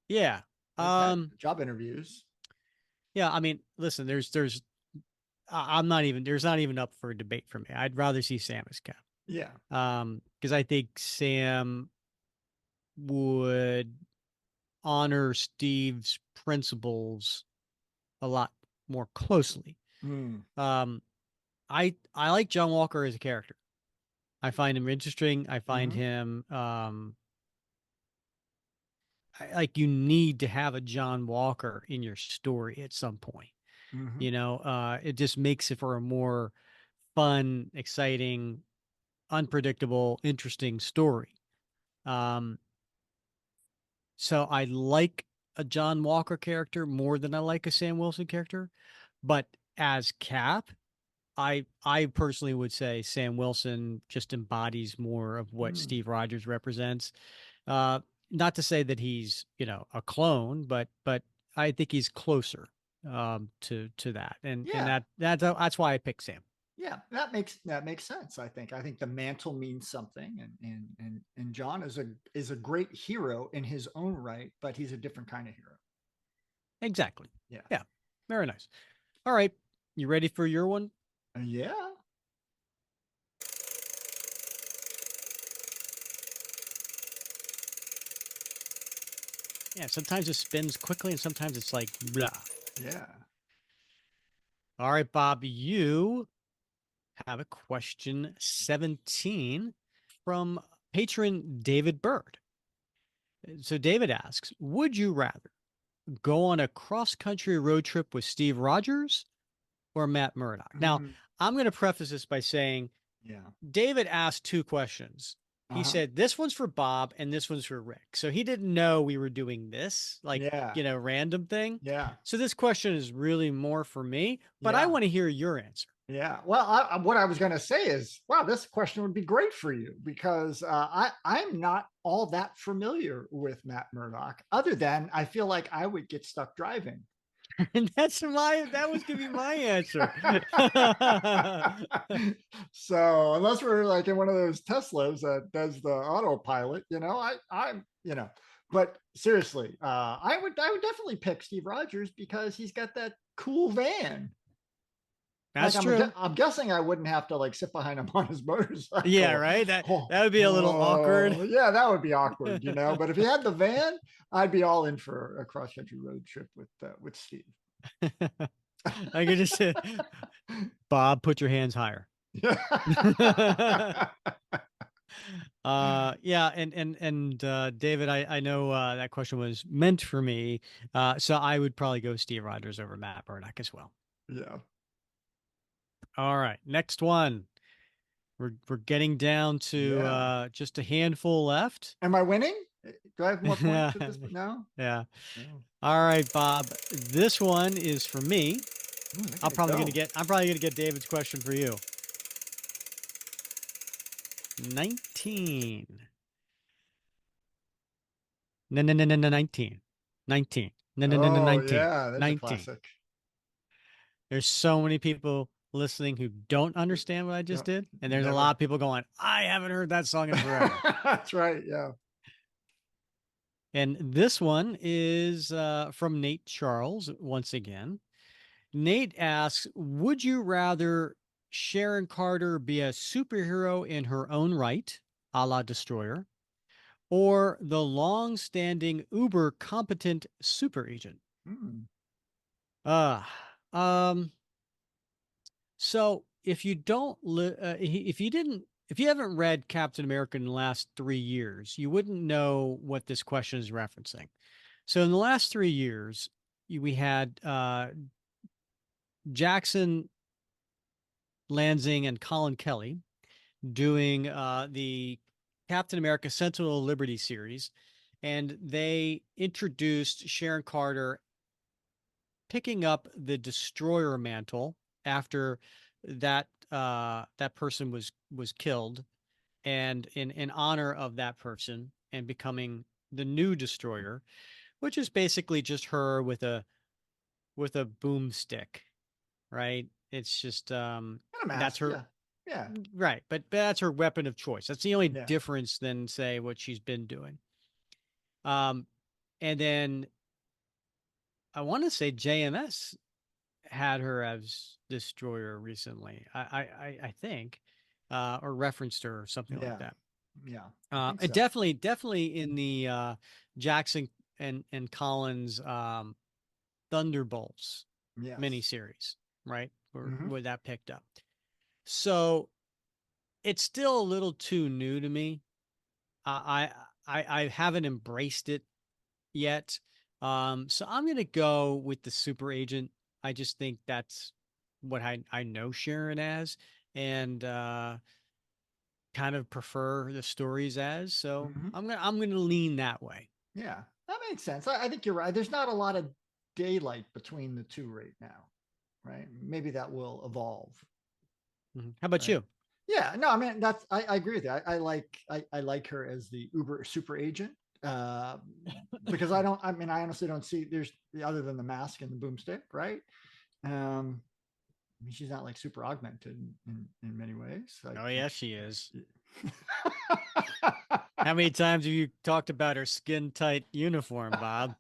yeah. We've had Um, job interviews. yeah, I mean, listen, I'm not even, there's not even up for a debate for me. I'd rather see Sam as Cap. Yeah. Because I think Sam would honor Steve's principles a lot more closely. Mm, Um, I like John Walker as a character. I find him interesting. I find hmm him like you need to have a John Walker in your story at some point. hmm It just makes it for a more fun, exciting, unpredictable, interesting story. Um, so I like a John Walker character more than I like a Sam Wilson character, but as Cap, I personally would say Sam Wilson just embodies more of what Mm, Steve Rogers represents. Uh, Not to say that he's, a clone, but I think he's closer to that. And yeah. that's why I picked Sam. Yeah, that makes sense. I think the mantle means something, and John is a great hero in his own right, but he's a different kind of hero. Exactly. Yeah, Yeah. Very nice. All right. You ready for your one? yeah. Yeah. Sometimes it spins quickly and sometimes it's like blah. Yeah. All right, Bob, you have a question 17 from patron David Bird. So David asks, would you rather go on a cross-country road trip with Steve Rogers or Matt Murdock? Now, Mm, I'm going to preface this by saying yeah. David asked two questions. He Uh-huh. said, this one's for Bob and this one's for Rick. So he didn't know we were doing this, like, Yeah. random thing. Yeah. So this question is really more for me, but I Yeah. want to hear your answer. Yeah. Well, what I was going to say is, wow, this question would be great for you because I'm not all that familiar with Matt Murdock, other than I feel like I would get stuck driving. And that was going to be my answer. So unless we're like in one of those Teslas that does the autopilot, I'm, but seriously, I would definitely pick Steve Rogers because he's got that cool van. Like That's true. I'm guessing I wouldn't have to like sit behind him on his Yeah, motorcycle. right. That Oh, that would be a little awkward. yeah, that would be awkward, But if he had the van, I'd be all in for a cross country road trip with Steve. I could just say, Bob, put your hands higher. Yeah. Yeah, and David, I know that question was meant for me. So I would probably go Steve Rogers over Matt Murdock as well. Yeah. All right, next one. We're getting down to Yeah. just a handful left. Am I winning? Do I have more points at Yeah. this point? No. Yeah. No. All right, Bob. This one is for me. Look at it go. I'm probably gonna get David's question for you. 19. No, no, no, no, no, 19. 19. No, no, no, no, Oh 19. yeah, that's a 19. classic. There's so many people listening who don't understand what I just Yeah. did. And there's a lot Never. of people going, I haven't heard that song in forever. That's right. Yeah. And this one is from Nate Charles once again. Nate asks, would you rather Sharon Carter be a superhero in her own right, a la Destroyer, or the long-standing uber competent super agent? Hmm. Uh, um, so if you don't, if you didn't, if you haven't read Captain America in the last 3 years, you wouldn't know what this question is referencing. So in the last 3 years, we had Jackson Lansing and Colin Kelly doing the Captain America Sentinel of Liberty series, and they introduced Sharon Carter picking up the destroyer mantle after that person was killed, and in honor of that person and becoming the new destroyer, which is basically just her with a boomstick, right? It's just And a that's mask. her. Yeah. Yeah. Right, but that's her weapon of choice. That's the only Yeah. difference than say what she's been doing. Um, and then I want to say JMS had her as destroyer recently. I think, or referenced her or something like Yeah. that. Yeah. I think And so. definitely in the Jackson and Collins Thunderbolts Yes. miniseries, right? Hmm. Where that picked up. So it's still a little too new to me. I haven't embraced it yet. So I'm gonna go with the super agent. I just think that's what I know Sharon as, and kind of prefer the stories as. So Hmm. I'm gonna lean that way. Yeah. That makes sense. I think you're right. There's not a lot of daylight between the two right now, right? Maybe that will evolve, Mhm. How about right? you? Yeah, no, I mean I agree with you. I like her as the Uber super agent, uh, because I mean I honestly don't see there's other than the mask and the boomstick, right? I mean, she's not like super augmented in many ways. Oh yeah, she is. I, How many times have you talked about her skin tight uniform, Bob?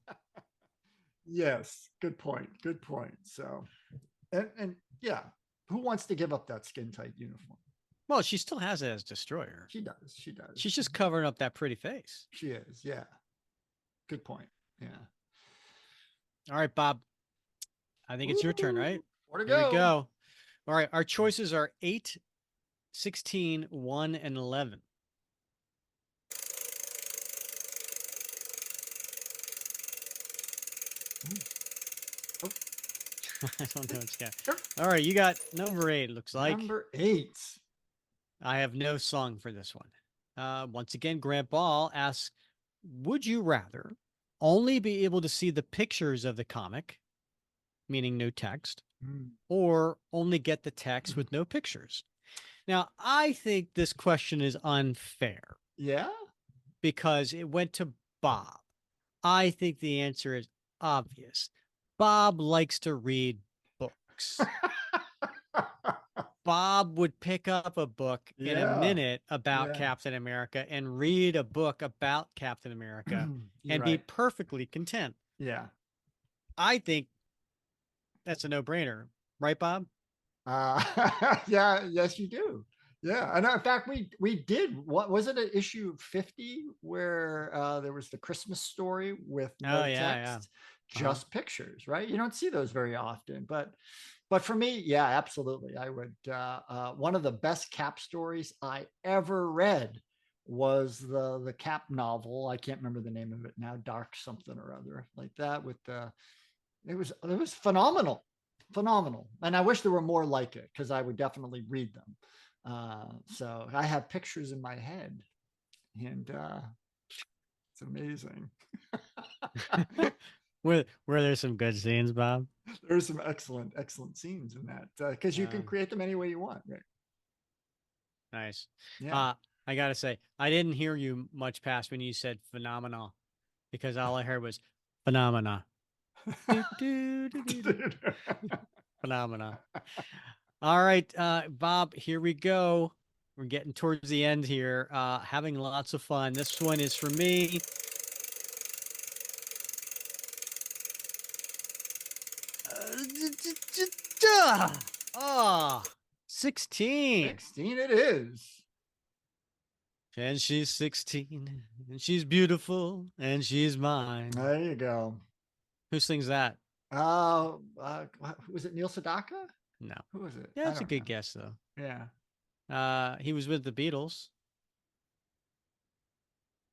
yes, good point. Good point. So, and yeah, who wants to give up that skin tight uniform? Well, she still has it as destroyer. She does. She does. She's just covering up that pretty face. She is. Yeah. Good point. Yeah. All right, Bob. I think it's your turn, Ooh, right? where to Here we go? go. All right, our choices are 8, 16, 1, and 11. Oh, I don't know what you got. sure. All right, you got number 8, looks like. Number 8. I have no song for this one. Once again, Grant Ball asks, would you rather only be able to see the pictures of the comic, meaning no text, Mm. or only get the text with no pictures? Now, I think this question is unfair Yeah. because it went to Bob. I think the answer is obvious. Bob likes to read books. Bob would pick up a book in a Yeah. minute about Yeah. Captain America and read a book about Captain America You're and be right. perfectly content. Yeah. I think that's a no brainer, right, Bob? Uh, yeah. Yes, you do. Yeah. And in fact, we did. What was it? An issue 50 where there was the Christmas story with Oh, no yeah, yeah. text, Uh-huh. just pictures, right? You don't see those very often, but for me, yeah, absolutely. I would. One of the best Cap stories I ever read was the Cap novel. I can't remember the name of it now. Dark something or other like that. With the it was phenomenal, phenomenal. And I wish there were more like it because I would definitely read them. So I have pictures in my head, and it's amazing. Were there some good scenes, Bob? There's some excellent, excellent scenes in that because you can Um, create them any way you want, right? nice. Yeah. Uh, I gotta say, I didn't hear you much past when you said phenomenal because all I heard was phenomena. Do, do, do, do, do. Dude. Phenomena. All right, Bob, here we go. We're getting towards the end here. Having lots of fun. This one is for me. Ah, 16. 16 it is. And she's 16. And she's beautiful. And she's mine. There you go. Who sings that? Was it Neil Sedaka? No. Who was it? Yeah, I that's a don't good know. guess, though. Yeah. He was with the Beatles.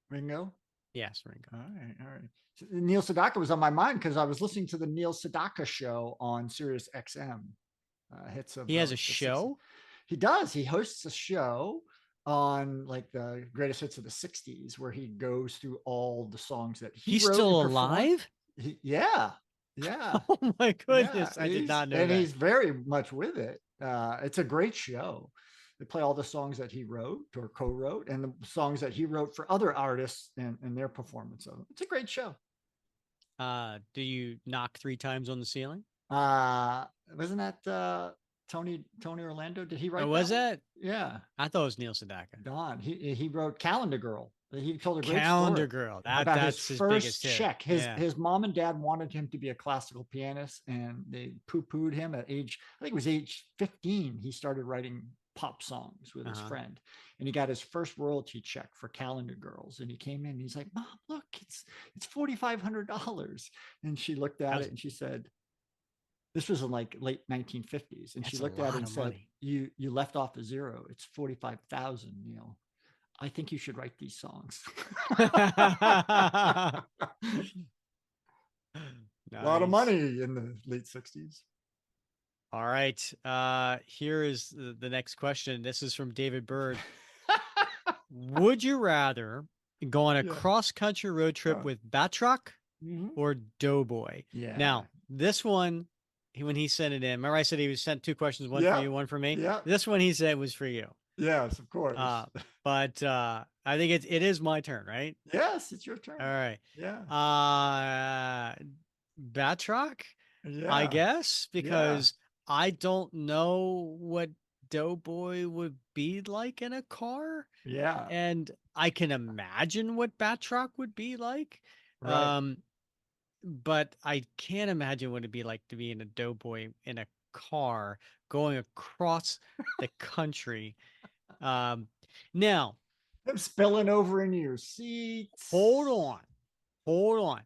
Ringo? Yes, Ringo. All right, all right. So Neil Sedaka was on my mind because I was listening to the Neil Sedaka show on Sirius XM, hits of He has a the 60s. show. He does. He hosts a show on like the greatest hits of the 60s where he goes through all the songs that he He's wrote and still performed. alive. Yeah, yeah, Oh my yeah. goodness, I did not know that. He's very much with it. It's a great show. They play all the songs that he wrote or co-wrote, and the songs that he wrote for other artists and their performance of it. It's a great show. Do you knock 3 times on the ceiling? Uh, wasn't that Tony Orlando? Did he Or write that was one? that? Yeah, I thought it was Neil Sedaka. Don. He wrote Calendar Girl. He told a great story Calendar Girl. about his That's his first biggest hit. check. Yeah. His mom and dad wanted him to be a classical pianist, and they poo-pooed him at age, I think it was age 15. He started writing pop songs with his Uh-huh. friend, and he got his first royalty check for Calendar Girls. And he came in, and he's like, "Mom, look, it's $4,500." And she looked at it That's and she said, this was in like late 1950s, and she that's a looked at it lot and of said, money. you left off a zero. It's 45,000. I think you should write these songs." A lot of Nice. money in the late 60s. All right. Here is the next question. This is from David Bird. Would you rather go on a Yeah. cross-country road trip with Batroc Mhm. or Doughboy? Yeah. Now, this one, when he sent it in, remember I said he was sent 2 questions, one for Yeah. you, one for me? Yeah. This one he said was for you. Yes, of course. But I think it is my turn, right? Yes, it's your All turn. right. Yeah. Batroc, I Yeah. guess, Yeah. because I don't know what Doughboy would be like in a car, Yeah. and I can imagine what Batroc would be like. Right. Um, but I can't imagine what it'd be like to be in a Doughboy in a car going across the country. Um, Now, Them spilling over into your seats. hold on, hold on.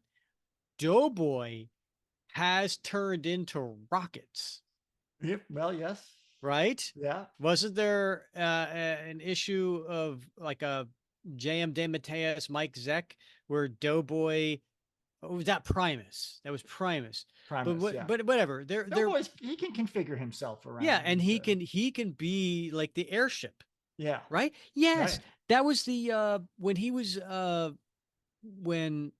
Doughboy has turned into rockets, Yep. Well, yes. right? Yeah. Wasn't there an issue of like a J.M. DeMatteis, Mike Zeck, where Doughboy, oh, was that Primus? That was Primus. But Primus. Yeah. but whatever. They're Doughboy's, he can configure himself yeah, and around. he can be like the airship, Yeah. right? Yes, Right. that was the when he was when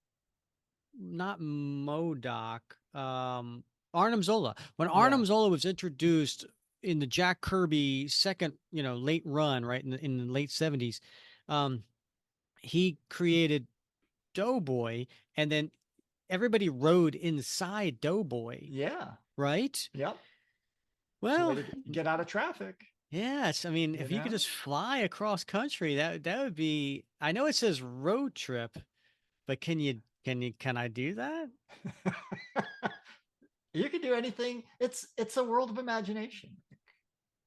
not Modoc, Arnim Zola. When Yeah. Arnim Zola was introduced in the Jack Kirby second, late run, right in the late 70s, um, he created Doughboy, and then everybody rode inside Doughboy, Yeah. right? Yep. It's a way Well, to get out of traffic. yes. I mean, You if you could know. just fly across country, that would be. I know it says road trip, but can I do that? You can do anything. It's a world of imagination.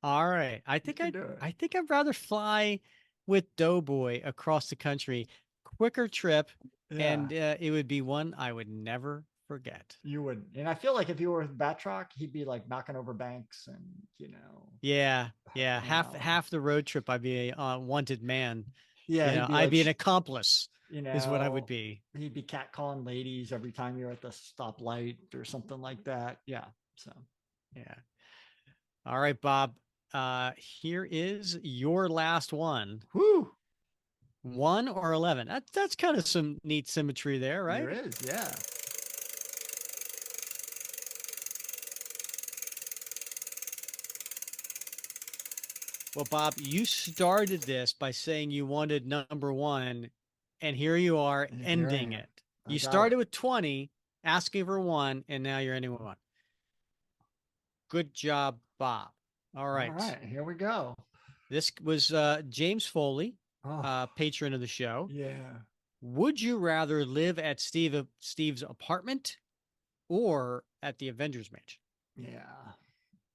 All right. You can do it. I think I'd rather fly with Doughboy across the country. Quicker trip, Yeah. and it would be one I would never forget. You wouldn't. And I feel like if you were with Batroc, he'd be like knocking over banks and Yeah. Yeah. you know, Half the road trip I'd be a wanted man. yeah, he'd be I'd like, be an accomplice you is what I would know, be. he'd be catcalling ladies every time you're at the stoplight or something like that. Yeah. So, Yeah. All right, Bob. Here is your last one. whoo, 1 or 11. That's kind of some neat symmetry there, there right? is. Yeah. Well, Bob, you started this by saying you wanted number one, and here you are And here I ending am. it. I You got it. started with 20, asking for one, and now you're ending with one. Good job, Bob. All All right. right. Here we go. This was James Foley, Oh, patron of the show. yeah. Would you rather live at Steve's apartment or at the Avengers Mansion? Yeah.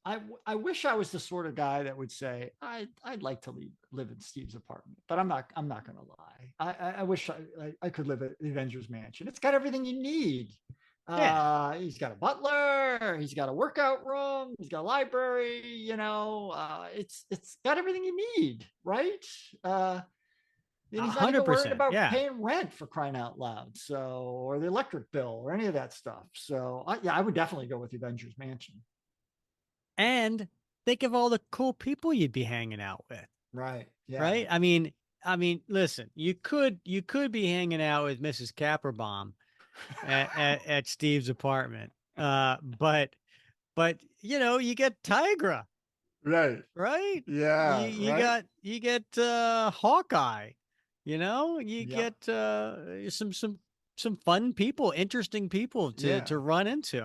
I wish I was the sort of guy that would say I'd like to live in Steve's apartment, but I'm not going to lie. I wish I could live at the Avengers Mansion. It's got everything you need. Yeah. He's got a butler. He's got a workout room. He's got a library. It's got everything you need, right? Uh, And he's not even worried 100%. about Yeah. paying rent, for crying out loud. So, or the electric bill or any of that stuff. So, yeah, I would definitely go with the Avengers Mansion. And think of all the cool people you'd be hanging out with, Right. Yeah. right? I mean, listen, you could be hanging out with Mrs. Capperbaum at Steve's apartment. But you get Tigra, Right. right? You Yeah. you Right. got you get Hawkeye, you Yep. get some fun people, interesting people to Yeah. to run into.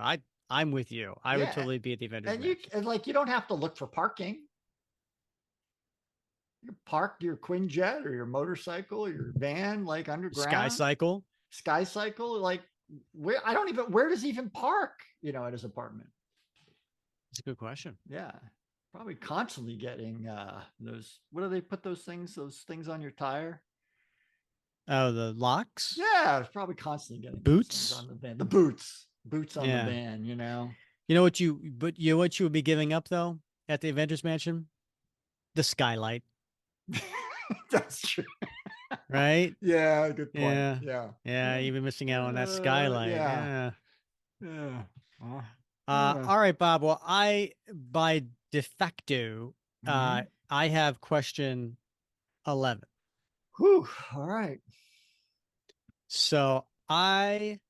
I'm with you. I would Yeah. totally be at the Avengers And Mansion. like, you don't have to look for parking. You park your Quinjet or your motorcycle, or your van, like Sky underground. Cycle. Sky Cycle, like, where does he even park, at his apartment? It's a good question. Yeah. Probably constantly getting those, what do they put those things on your tire? Oh, the locks, Yeah, it's probably constantly getting those things boots. on the van. The boots on the Yeah. van. But you would be giving up though at the Avengers Mansion? The skylight, That's true. right? Yeah, good point. Yeah. Yeah. Yeah, Yeah. you've been missing out on that skylight. Yeah. Yeah. Yeah. Uh, uh, All right, Bob. Well, I by de facto, mhm. I have question 11. Whew. All right. So I'm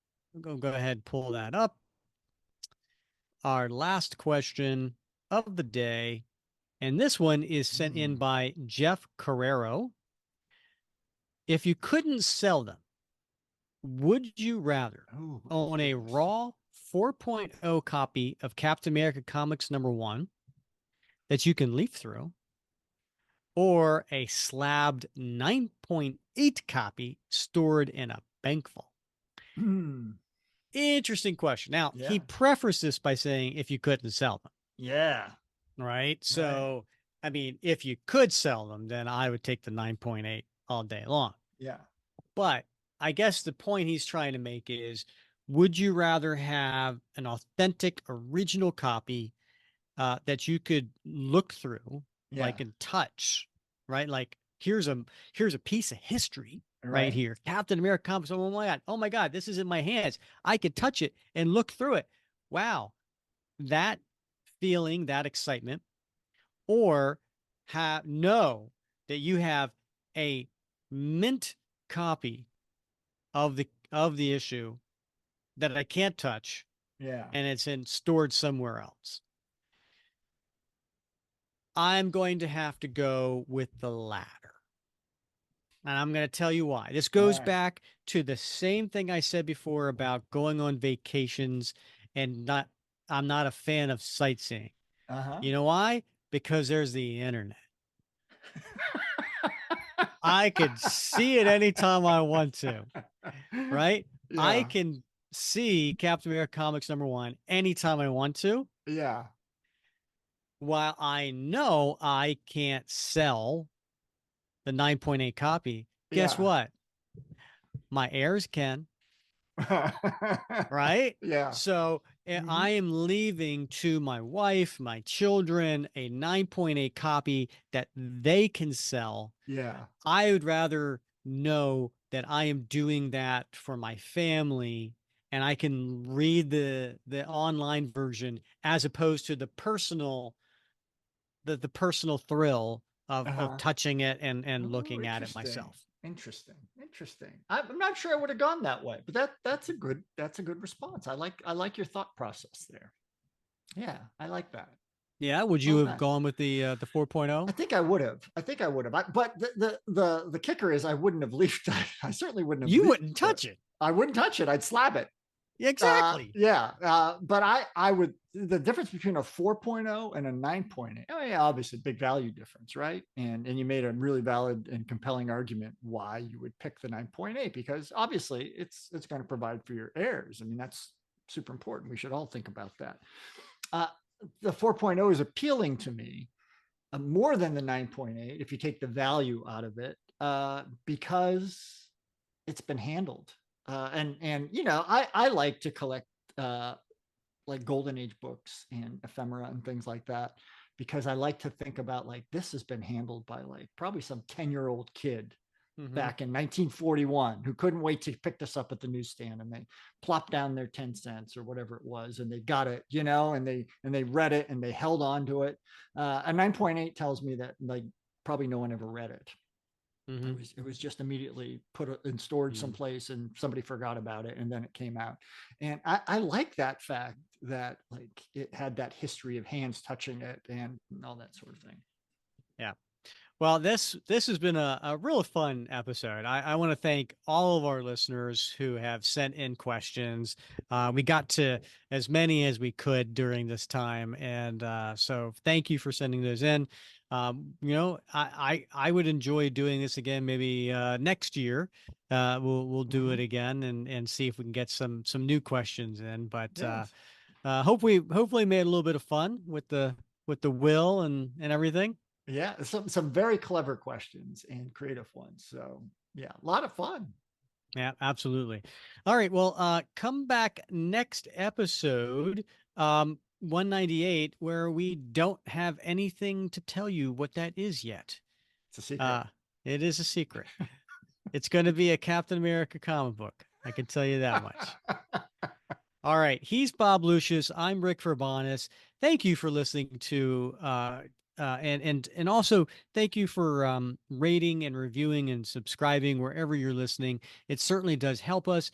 gonna go ahead and pull that up. Our last question of the day, and this one is sent in Mm. by Jeff Carrero. If you couldn't sell them, would you rather Oh my own a goodness. raw 4.0 copy of Captain America Comics #1 that you can leaf through, or a slabbed 9.8 copy stored in a bank vault? Hmm. Interesting question. Now, he Yeah. prefaced this by saying if you couldn't sell them, Yeah. right? Right. So, I mean, if you could sell them, then I would take the 9.8 all day long. Yeah. But I guess the point he's trying to make is, would you rather have an authentic original copy that you could look through, Yeah. like and touch, right? Like here's a piece of history right Right. here. Captain America comes. Oh my God, this is in my hands. I could touch it and look through it. Wow, that feeling, that excitement, or know that you have a mint copy of the issue that I can't touch, Yeah. and it's in stored somewhere else. I'm going to have to go with the latter. And I'm going to tell you why. This All goes right. back to the same thing I said before about going on vacations and I'm not a fan of sightseeing. Uh-huh. You know why? Because there's the internet. I could see it anytime I want to, right? I Yeah. can see Captain America Comics #1 anytime I want to, Yeah. while I know I can't sell the 9.8 copy. Guess Yeah. what? My heirs can, right? Yeah. So Hmm. I am leaving to my wife, my children, a 9.8 copy that they can sell. Yeah. I would rather know that I am doing that for my family and I can read the online version as opposed to the personal thrill of Uh-huh. touching it and Oh, looking at it interesting. myself. Interesting. I'm not sure I would have gone that way, but that's a good response. I like your thought process there. Yeah, I like that. Yeah, would you Well have done. gone with the 4.0? I think I would have. But the kicker is I wouldn't have leafed. I certainly wouldn't have You leafed wouldn't it. touch it. I wouldn't touch it. I'd slab it. Exactly. Yeah. But I would. The difference between a 4.0 and a 9.8. Oh yeah, obviously big value difference, right? And you made a really valid and compelling argument why you would pick the 9.8, because obviously it's going to provide for your heirs. I mean, that's super important. We should all think about that. Uh, the 4.0 is appealing to me more than the 9.8 if you take the value out of it, because it's been handled. And I like to collect like golden age books and ephemera and things like that, because I like to think about, like, this has been handled by like probably some 10-year-old kid Hmm. back in 1941 who couldn't wait to pick this up at the newsstand, and they plopped down their 10 cents or whatever it was, and they got it, and they read it and they held on to it. A 9.8 tells me that, like, probably no one ever read it. Hmm. It was just immediately put in storage Hmm. someplace, and somebody forgot about it, and then it came out. And I like that fact that, like, it had that history of hands touching it and all that sort of thing. Yeah. Well, this has been a real fun episode. I want to thank all of our listeners who have sent in questions. We got to as many as we could during this time, and so thank you for sending those in. I would enjoy doing this again, maybe next year. We'll do it Mm-hmm. again and see if we can get some new questions in. But Yes. hopefully made a little bit of fun with the will and everything. Yeah, some very clever questions and creative ones. So yeah, a lot of fun. Yeah, absolutely. All right. Well, come back next episode, 198, where we don't have anything to tell you what that is yet. It's a secret. Uh, it is a secret. It's going to be a Captain America comic book. I can tell you that much. All right. He's Bob Lucius. I'm Rick Verbanis. Thank you for listening to and also thank you for rating and reviewing and subscribing wherever you're listening. It certainly does help us.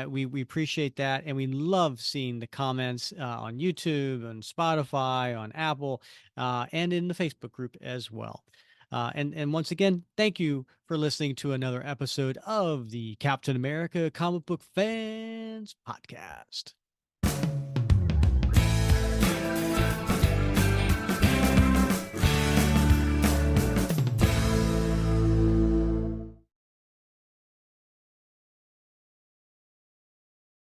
We appreciate that, and we love seeing the comments on YouTube, on Spotify, on Apple, and in the Facebook group as well. And once again, thank you for listening to another episode of the Captain America Comic Book Fans Podcast.